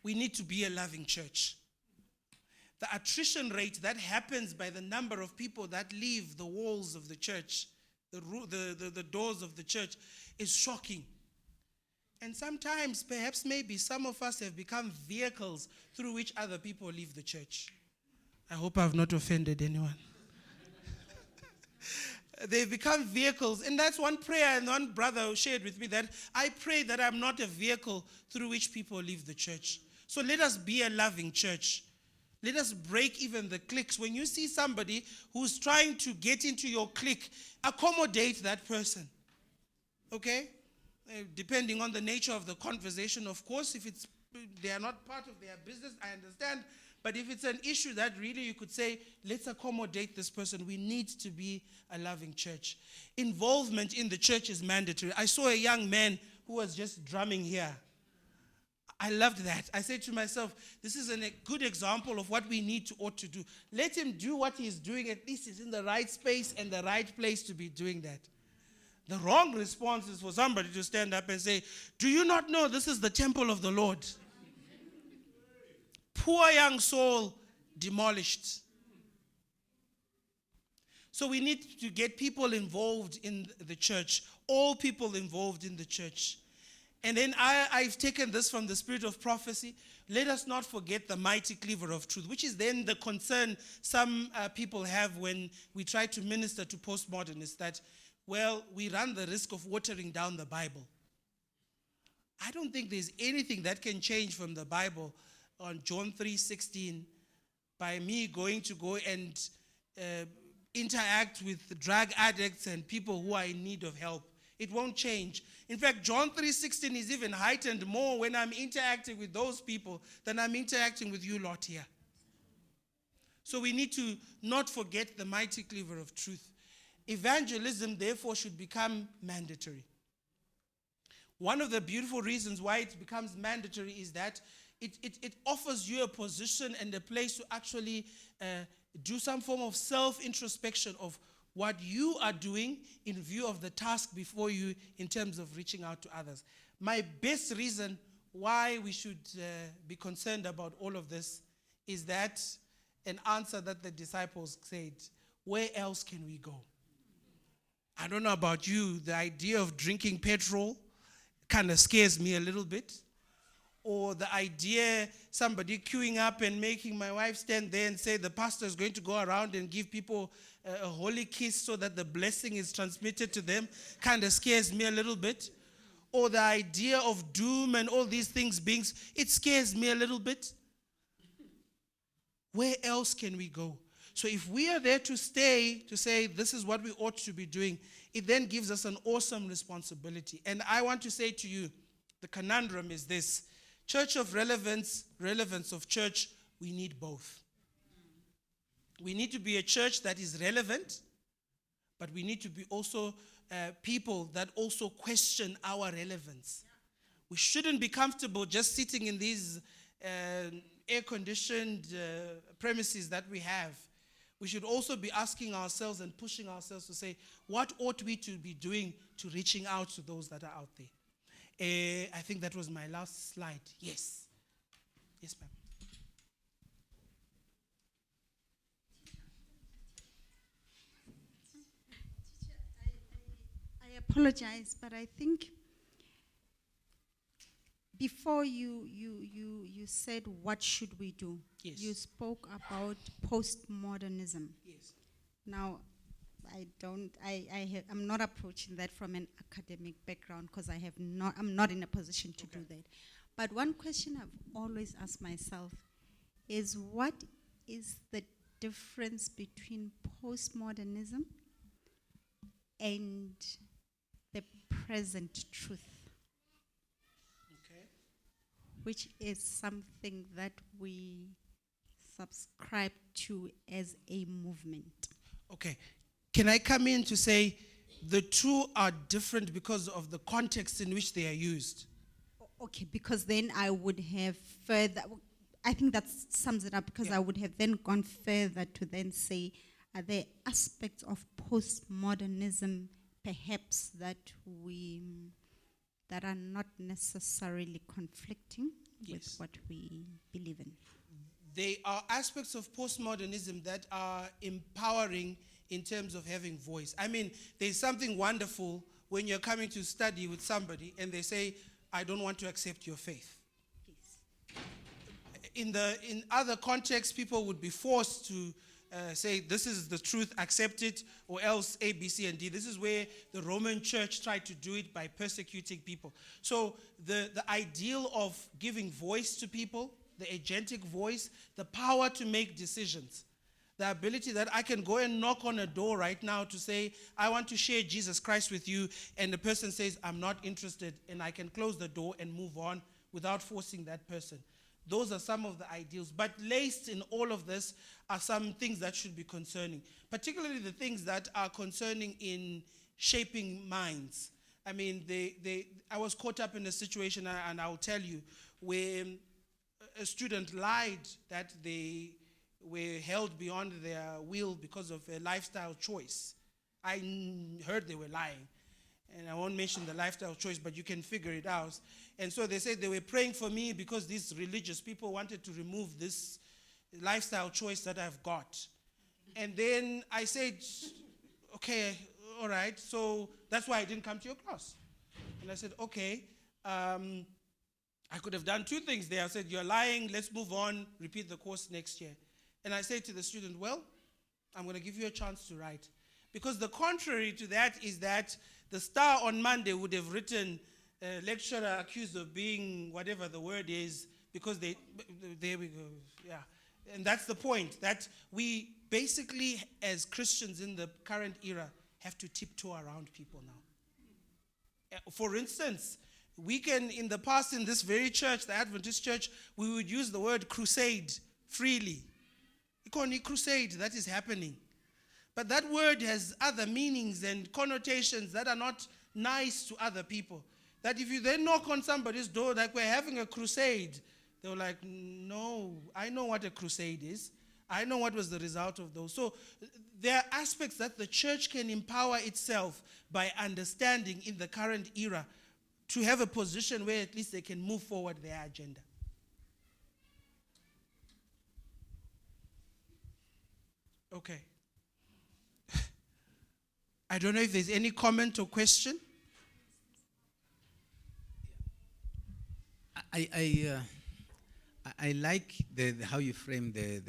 we need to be a loving church. The attrition rate that happens by the number of people that leave the walls of the church, the doors of the church, is shocking. And sometimes, perhaps maybe, some of us have become vehicles through which other people leave the church. I hope I've not offended anyone. They've become vehicles. And that's one prayer, and one brother shared with me that I pray that I'm not a vehicle through which people leave the church. So let us be a loving church. Let us break even the cliques. When you see somebody who's trying to get into your clique, accommodate that person. Okay? Depending on the nature of the conversation, of course, if they are not part of their business, I understand. But if it's an issue that really you could say, let's accommodate this person, we need to be a loving church. Involvement in the church is mandatory. I saw a young man who was just drumming here. I loved that. I said to myself, this is a good example of what we ought to do. Let him do what he's doing. At least he's in the right space and the right place to be doing that. The wrong response is for somebody to stand up and say, do you not know this is the temple of the Lord? Poor young soul, demolished. So we need to get people involved in the church, all people involved in the church. And then I've taken this from the spirit of prophecy. Let us not forget the mighty cleaver of truth, which is then the concern some people have when we try to minister to postmodernists, that, well, we run the risk of watering down the Bible. I don't think there's anything that can change from the Bible on John 3:16 by me going and interact with drug addicts and people who are in need of help. It won't change. In fact, John 3:16 is even heightened more when I'm interacting with those people than I'm interacting with you lot here. So we need to not forget the mighty cleaver of truth. Evangelism, therefore, should become mandatory. One of the beautiful reasons why it becomes mandatory is that it offers you a position and a place to actually do some form of self-introspection of what you are doing in view of the task before you in terms of reaching out to others. My best reason why we should be concerned about all of this is that an answer that the disciples said, where else can we go? I don't know about you, the idea of drinking petrol kind of scares me a little bit. Or the idea, somebody queuing up and making my wife stand there and say the pastor is going to go around and give people a holy kiss so that the blessing is transmitted to them, kind of scares me a little bit. Or the idea of doom and all these things it scares me a little bit. Where else can we go? So if we are there to stay, to say this is what we ought to be doing, it then gives us an awesome responsibility. And I want to say to you, the conundrum is this. Church of relevance of church, we need both. We need to be a church that is relevant, but we need to be also people that also question our relevance. We shouldn't be comfortable just sitting in these air-conditioned premises that we have, we should also be asking ourselves and pushing ourselves to say, what ought we to be doing to reaching out to those that are out there? I think that was my last slide. Yes. Yes, ma'am. I apologize, but I think before you said what should we do, Yes. you spoke about postmodernism. Yes. Now, I'm not approaching that from an academic background because I'm not in a position to do that. But one question I've always asked myself is, what is the difference between postmodernism and the present truth, Okay. which is something that we subscribe to as a movement? Okay. Can I come in to say the two are different because of the context in which they are used? Okay, because then I would have further, I think that sums it up, because I would have then gone further to then say, are there aspects of postmodernism perhaps that are not necessarily conflicting with Yes. what we believe in? There are aspects of postmodernism that are empowering in terms of having voice. I mean, there's something wonderful when you're coming to study with somebody and they say, I don't want to accept your faith. Yes. In other contexts, people would be forced to say, this is the truth, accept it, or else A, B, C, and D. This is where the Roman Church tried to do it by persecuting people. So the ideal of giving voice to people, the agentic voice, the power to make decisions, the ability that I can go and knock on a door right now to say, I want to share Jesus Christ with you, and the person says, I'm not interested, and I can close the door and move on without forcing that person. Those are some of the ideals. But laced in all of this are some things that should be concerning, particularly the things that are concerning in shaping minds. I mean, I was caught up in a situation, and I'll tell you, where a student lied that they were held beyond their will because of a lifestyle choice. I heard they were lying. And I won't mention the lifestyle choice, but you can figure it out. And so they said they were praying for me because these religious people wanted to remove this lifestyle choice that I've got. And then I said, okay, all right, so that's why I didn't come to your class. And I said, okay, I could have done two things there. I said, you're lying, let's move on, repeat the course next year. And I said to the student, well, I'm going to give you a chance to write. Because the contrary to that is that the Star on Monday would have written a lecturer accused of being whatever the word is, because there we go, yeah. And that's the point, that we basically, as Christians in the current era, have to tiptoe around people now. For instance, we can, in the past, in this very church, the Adventist church, we would use the word crusade freely. Ikoni crusade, that is happening. But that word has other meanings and connotations that are not nice to other people. That if you then knock on somebody's door, like we're having a crusade, they were like, no, I know what a crusade is. I know what was the result of those. So there are aspects that the church can empower itself by understanding in the current era to have a position where at least they can move forward their agenda. Okay. I don't know if there's any comment or question. I like how you frame the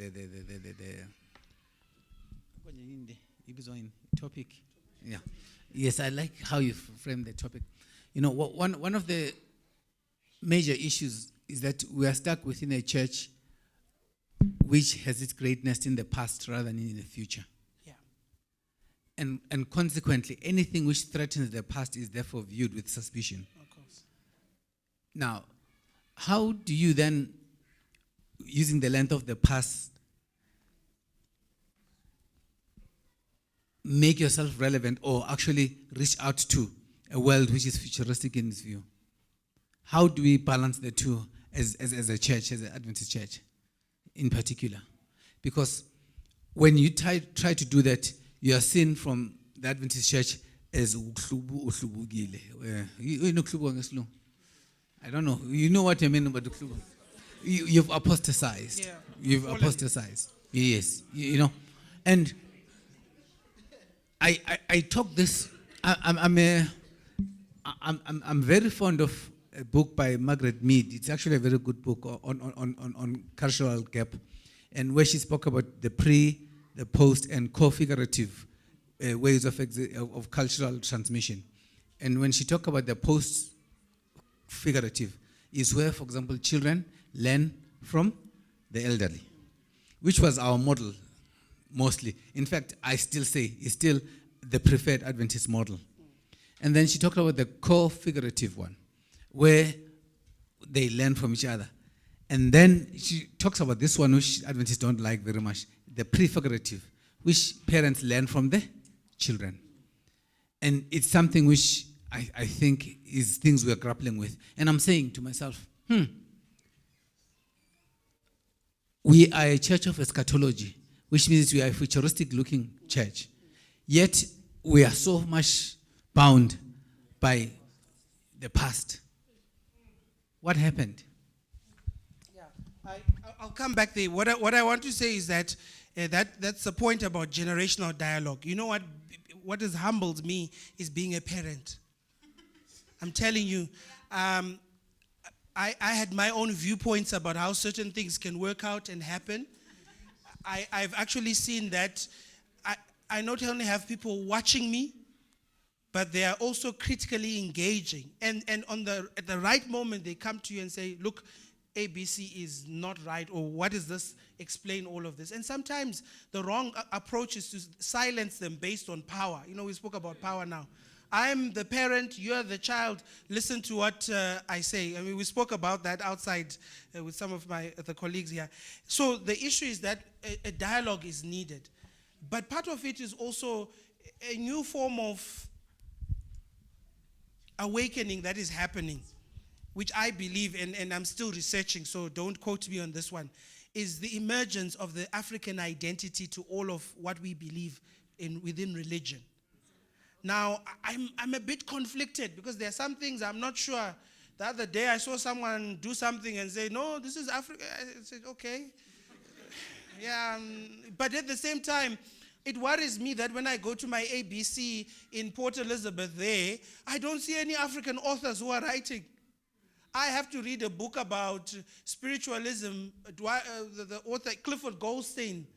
topic. Yeah. Yes, I like how you frame the topic. You know, one of the major issues is that we are stuck within a church which has its greatness in the past rather than in the future. Yeah. And consequently, anything which threatens the past is therefore viewed with suspicion. Of course. Now, how do you then, using the length of the past, make yourself relevant or actually reach out to a world which is futuristic in its view? How do we balance the two as a church, as an Adventist church? in particular. Because when you try to do that, you are seen from the Adventist church as uhlubugile. You know Klubu ngesilungu? I don't know. You know what I mean about the Klubu? You've apostatized. Yeah. You've apostatized. Yes. You know. And I talk this. I'm very fond of a book by Margaret Mead. It's actually a very good book on cultural gap, and where she spoke about the pre, the post, and co-figurative ways of cultural transmission. And when she talked about the post-figurative, is where, for example, children learn from the elderly, which was our model mostly. In fact, I still say it's still the preferred Adventist model. And then she talked about the co-figurative one, where they learn from each other. And then she talks about this one, which Adventists don't like very much, the prefigurative, which parents learn from the children. And it's something which I think is things we're grappling with. And I'm saying to myself, we are a church of eschatology, which means we are a futuristic-looking church. Yet, we are so much bound by the past. What happened? Yeah, I'll come back there. What I want to say is that that's the point about generational dialogue. You know what has humbled me is being a parent. I'm telling you, I had my own viewpoints about how certain things can work out and happen. I've actually seen that I not only have people watching me, but they are also critically engaging. And at the right moment, they come to you and say, look, ABC is not right, or what is this? Explain all of this. And sometimes the wrong approach is to silence them based on power. You know, we spoke about power now. I'm the parent, you're the child, listen to what I say. I mean, we spoke about that outside with some of the colleagues here. So the issue is that a dialogue is needed. But part of it is also a new form of awakening that is happening, which I believe, and I'm still researching, so don't quote me on this one, is the emergence of the African identity to all of what we believe in within religion. Now, I'm a bit conflicted because there are some things I'm not sure. The other day I saw someone do something and say, no, this is Africa. I said, okay. Yeah, but at the same time, it worries me that when I go to my ABC in Port Elizabeth there, I don't see any African authors who are writing. I have to read a book about spiritualism, the author Clifford Goldstein.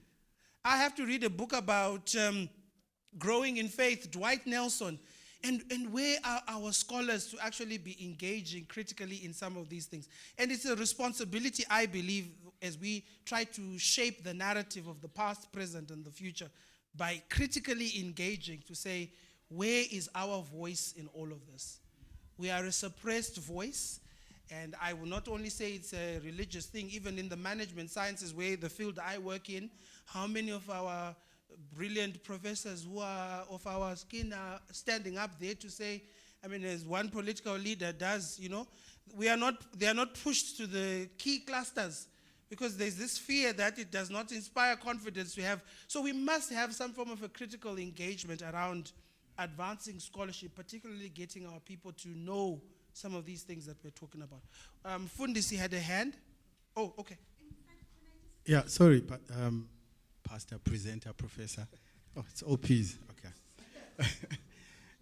I have to read a book about growing in faith, Dwight Nelson. And where are our scholars to actually be engaging critically in some of these things? And it's a responsibility, I believe, as we try to shape the narrative of the past, present, and the future, by critically engaging to say, where is our voice in all of this? We are a suppressed voice, and I will not only say it's a religious thing, even in the management sciences, where the field I work in, how many of our brilliant professors who are of our skin are standing up there to say, I mean, as one political leader does, you know, they are not pushed to the key clusters because there's this fear that it does not inspire confidence to have. So we must have some form of a critical engagement around advancing scholarship, particularly getting our people to know some of these things that we're talking about. Fundisi had a hand. Oh, okay. Yeah, sorry, but Pastor, presenter, professor. Oh, it's all P's. Okay.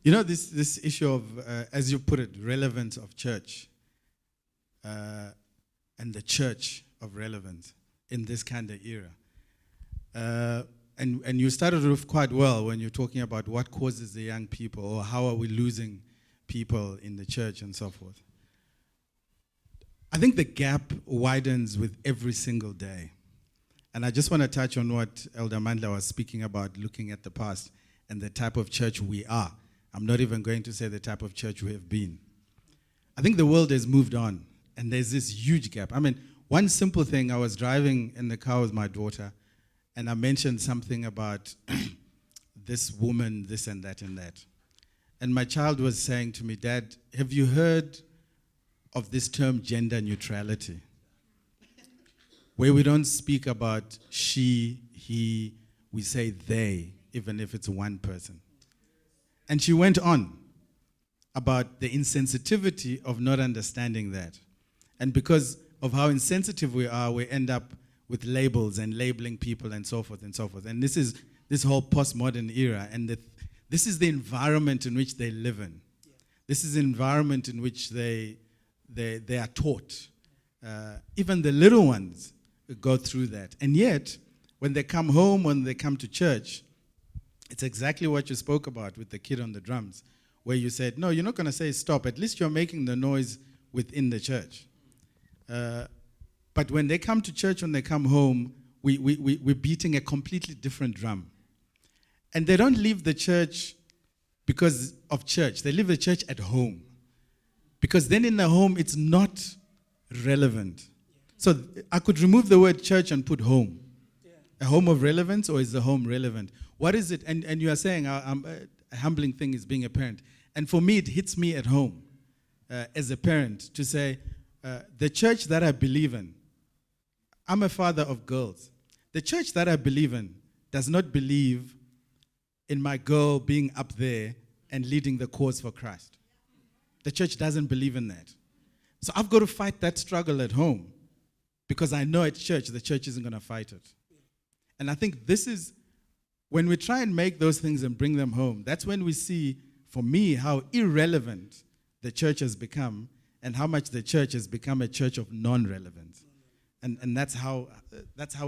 You know, this issue of, as you put it, relevance of church and the church of relevance in this kind of era. And you started off quite well when you're talking about what causes the young people or how are we losing people in the church and so forth. I think the gap widens with every single day. And I just want to touch on what Elder Mandla was speaking about, looking at the past and the type of church we are. I'm not even going to say the type of church we have been. I think the world has moved on, and there's this huge gap. I mean, one simple thing, I was driving in the car with my daughter, and I mentioned something about this woman, this and that and that. And my child was saying to me, Dad, have you heard of this term gender neutrality? where we don't speak about she, he, we say they, even if it's one person. And she went on about the insensitivity of not understanding that. And because of how insensitive we are, we end up with labels and labeling people and so forth and so forth. And this is this whole postmodern era, and this is the environment in which they live in. This is the environment in which they are taught. Even the little ones go through that. And yet, when they come home, when they come to church, it's exactly what you spoke about with the kid on the drums, where you said, no, you're not going to say stop. At least you're making the noise within the church. But when they come to church, when they come home, we're beating a completely different drum. And they don't leave the church because of church. They leave the church at home. Because then in the home, it's not relevant. So I could remove the word church and put home. A home of relevance, or is the home relevant? What is it? And you are saying a humbling thing is being a parent. And for me, it hits me at home as a parent to say, the church that I believe in, I'm a father of girls. The church that I believe in does not believe in my girl being up there and leading the cause for Christ. The church doesn't believe in that. So I've got to fight that struggle at home because I know at church, the church isn't going to fight it. And I think this is, when we try and make those things and bring them home, that's when we see, for me, how irrelevant the church has become and how much the church has become a church of non-relevance. And that's how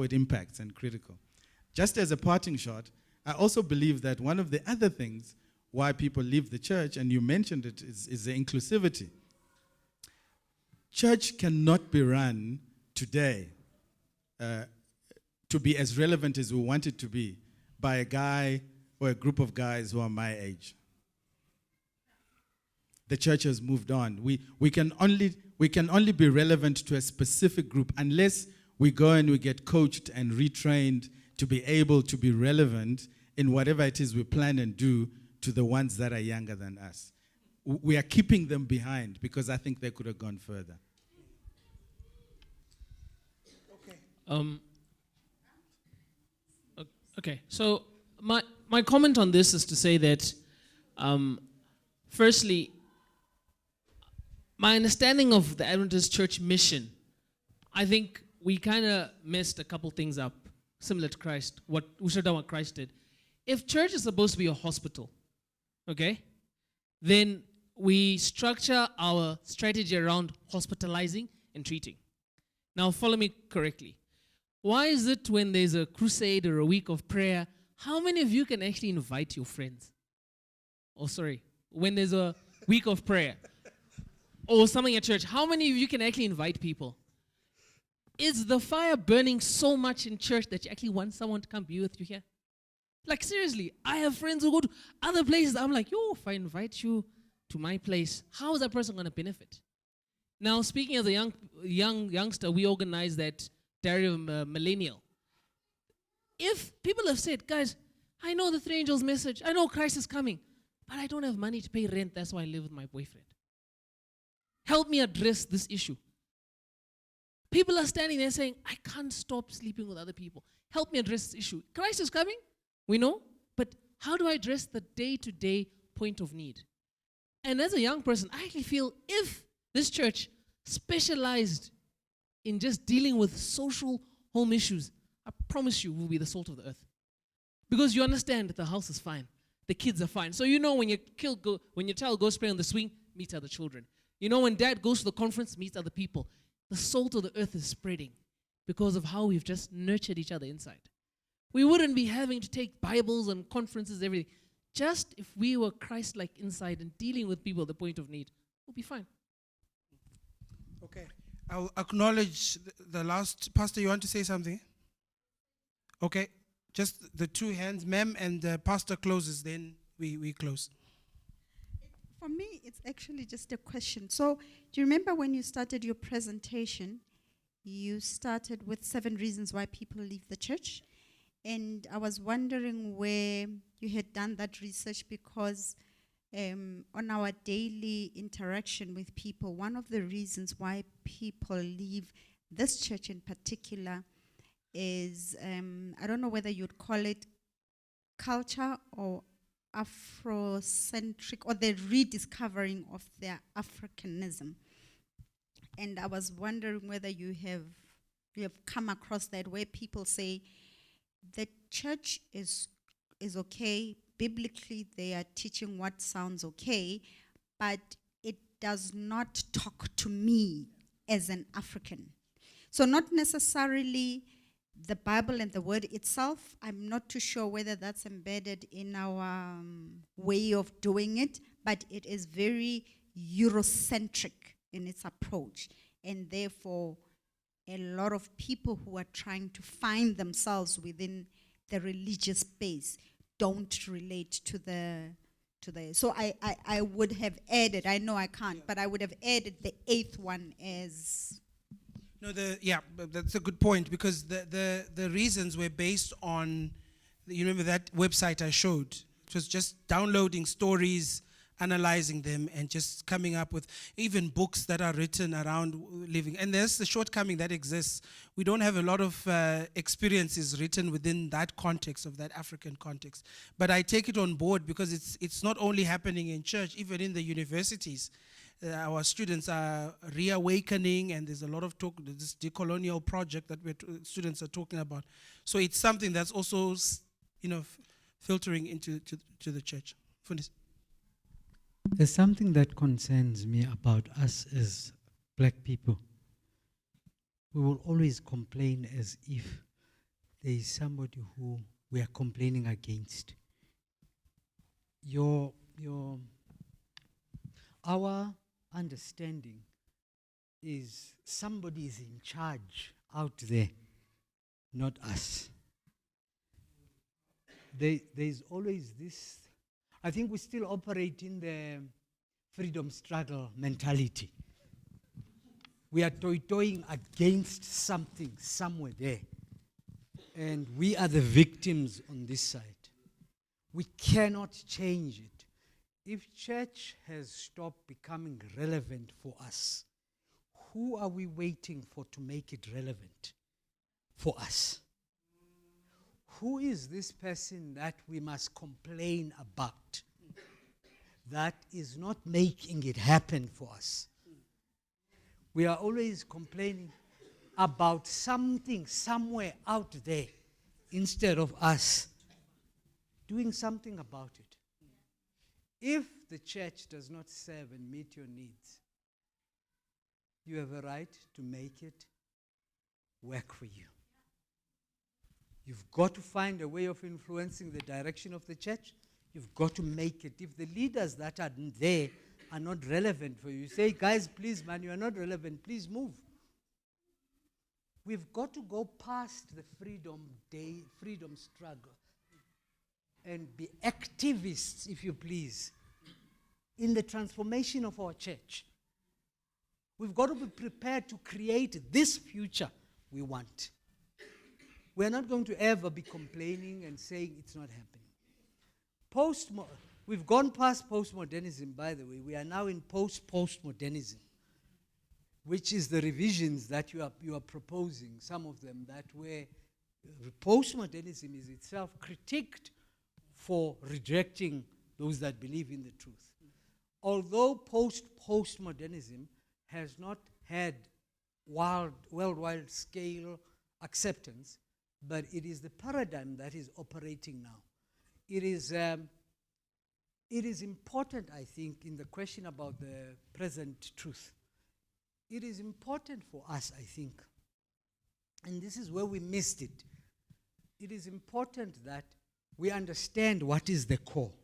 it impacts and critical. Just as a parting shot, I also believe that one of the other things why people leave the church, and you mentioned it, is the inclusivity. Church cannot be run today to be as relevant as we want it to be by a guy or a group of guys who are my age. The church has moved on. We can only be relevant to a specific group unless we go and we get coached and retrained to be able to be relevant in whatever it is we plan and do to the ones that are younger than us. We are keeping them behind because I think they could have gone further. Okay, so my comment on this is to say that, firstly, my understanding of the Adventist Church mission, I think we kind of messed a couple things up, similar to Christ, what we should have done what Christ did. If church is supposed to be a hospital, okay, then we structure our strategy around hospitalizing and treating. Now, follow me correctly. Why is it when there's a crusade or a week of prayer, how many of you can actually invite your friends? When there's a week of prayer or something at church, how many of you can actually invite people? Is the fire burning so much in church that you actually want someone to come be with you here? Like, seriously, I have friends who go to other places. I'm like, yo, if I invite you to my place, how is that person going to benefit? Now, speaking as a youngster, we organized that Diary of a Millennial. If people have said, guys, I know the 3 angels message, I know Christ is coming, but I don't have money to pay rent, that's why I live with my boyfriend. Help me address this issue. People are standing there saying, I can't stop sleeping with other people. Help me address this issue. Christ is coming, we know, but how do I address the day-to-day point of need? And as a young person, I actually feel if this church specialized in just dealing with social home issues, I promise you we'll be the salt of the earth. Because you understand that the house is fine, the kids are fine. So you know when your child goes play on the swing, meet other children. You know when dad goes to the conference, meets other people. The salt of the earth is spreading because of how we've just nurtured each other inside. We wouldn't be having to take Bibles and conferences, everything. Just if we were Christ-like inside and dealing with people at the point of need, we'll be fine. Okay. I'll acknowledge the last. Pastor, you want to say something? Okay. Just the 2 hands, ma'am, and the pastor closes, then we close. For me, it's actually just a question. So, do you remember when you started your presentation, you started with 7 reasons why people leave the church? And I was wondering where you had done that research because on our daily interaction with people, one of the reasons why people leave this church in particular is, I don't know whether you'd call it culture or Afrocentric, or the rediscovering of their Africanism. And I was wondering whether you have come across that, where people say the church is okay, biblically they are teaching what sounds okay, but it does not talk to me as an African. So not necessarily the Bible and the word itself. I'm not too sure whether that's embedded in our way of doing it, but it is very Eurocentric in its approach. And therefore, a lot of people who are trying to find themselves within the religious space don't relate to the. So I would have added, I know I can't, but I would have added the eighth one as. No, but that's a good point, because the reasons were based on, you remember that website I showed? It was just downloading stories, analyzing them, and just coming up with even books that are written around living. And there's the shortcoming that exists. We don't have a lot of experiences written within that context, of that African context. But I take it on board, because it's not only happening in church, even in the universities. Our students are reawakening, and there's a lot of talk, this decolonial project that students are talking about. So it's something that's also, filtering into the church. Fundis. There's something that concerns me about us as black people. We will always complain as if there is somebody who we are complaining against. Our understanding is somebody is in charge out there, not us. There's always this. I think we still operate in the freedom struggle mentality. We are toying against something somewhere there, and we are the victims on this side. We cannot change it. If church has stopped becoming relevant for us, who are we waiting for to make it relevant for us? Who is this person that we must complain about that is not making it happen for us? We are always complaining about something somewhere out there instead of us doing something about it. If the church does not serve and meet your needs, you have a right to make it work for you. You've got to find a way of influencing the direction of the church. You've got to make it. If the leaders that are there are not relevant for you, say, guys, please, man, you are not relevant. Please move. We've got to go past the freedom struggle and be activists, if you please, in the transformation of our church. We've got to be prepared to create this future we want. We're not going to ever be complaining and saying it's not happening. We've gone past postmodernism, by the way. We are now in postmodernism, which is the revisions that you are proposing, some of them that were postmodernism is itself critiqued for rejecting those that believe in the truth. Although postmodernism has not had worldwide scale acceptance, but it is the paradigm that is operating now. It is important, I think, in the question about the present truth. It is important for us, I think, and this is where we missed it. It is important that we understand what is the core.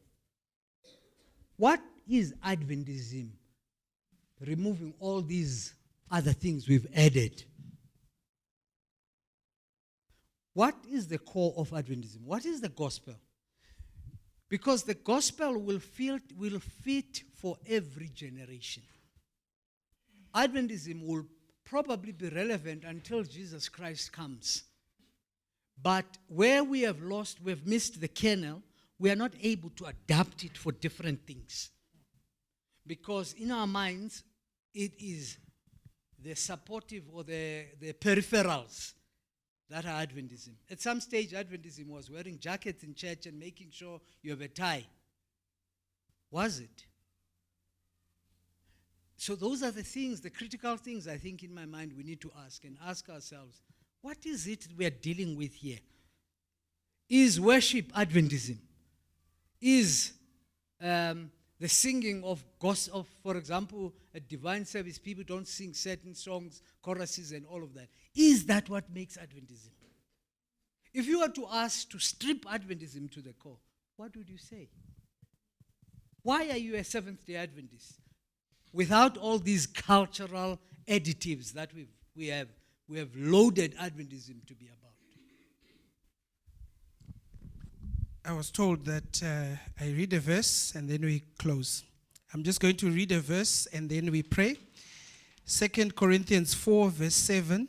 What is Adventism? Removing all these other things we've added. What is the core of Adventism? What is the gospel? Because the gospel will fit for every generation. Adventism will probably be relevant until Jesus Christ comes. But where we have missed the kernel, we are not able to adapt it for different things. Because in our minds, it is the supportive or the peripherals that are Adventism. At some stage, Adventism was wearing jackets in church and making sure you have a tie. Was it? So those are the things, the critical things I think in my mind we need to ask and ask ourselves, what is it we are dealing with here? Is worship Adventism? Is the singing of gospel, for example, at divine service, people don't sing certain songs, choruses and all of that. Is that what makes Adventism? If you were to ask to strip Adventism to the core, what would you say? Why are you a Seventh-day Adventist? Without all these cultural additives that we have loaded Adventism to be about. I was told that I read a verse and then we close. I'm just going to read a verse and then we pray. 2 Corinthians 4 verse 7.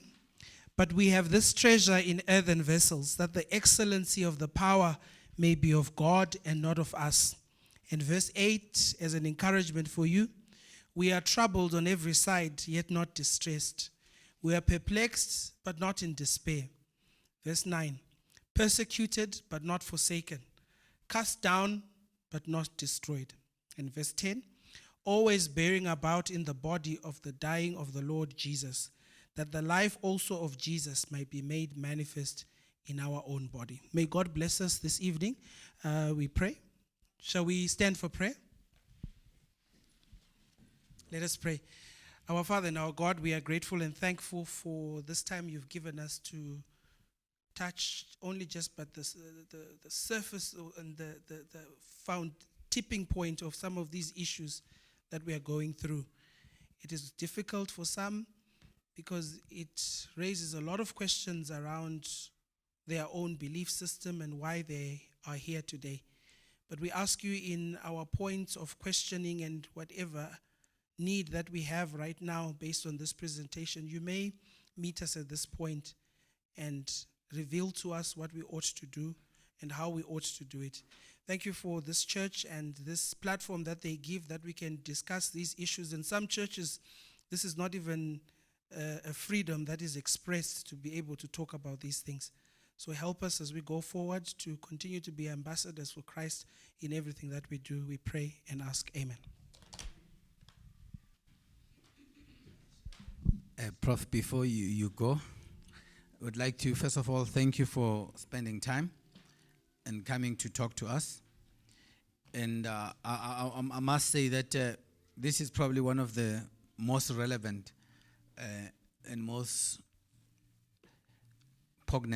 But we have this treasure in earthen vessels, that the excellency of the power may be of God and not of us. And verse 8, as an encouragement for you, we are troubled on every side, yet not distressed. We are perplexed, but not in despair. Verse 9, persecuted, but not forsaken. Cast down, but not destroyed. And verse 10, always bearing about in the body of the dying of the Lord Jesus, that the life also of Jesus might be made manifest in our own body. May God bless us this evening. We pray. Shall we stand for prayer? Let us pray. Our Father and our God, we are grateful and thankful for this time you've given us to touch only just but the surface and the found tipping point of some of these issues that we are going through. It is difficult for some because it raises a lot of questions around their own belief system and why they are here today. But we ask you in our points of questioning and whatever need that we have right now based on this presentation, you may meet us at this point and reveal to us what we ought to do and how we ought to do it. Thank you for this church and this platform that they give that we can discuss these issues. In some churches, this is not even a freedom that is expressed to be able to talk about these things. So help us as we go forward to continue to be ambassadors for Christ in everything that we do. We pray and ask, amen. Prof, before you go, I would like to, first of all, thank you for spending time and coming to talk to us. And I must say that this is probably one of the most relevant and most poignant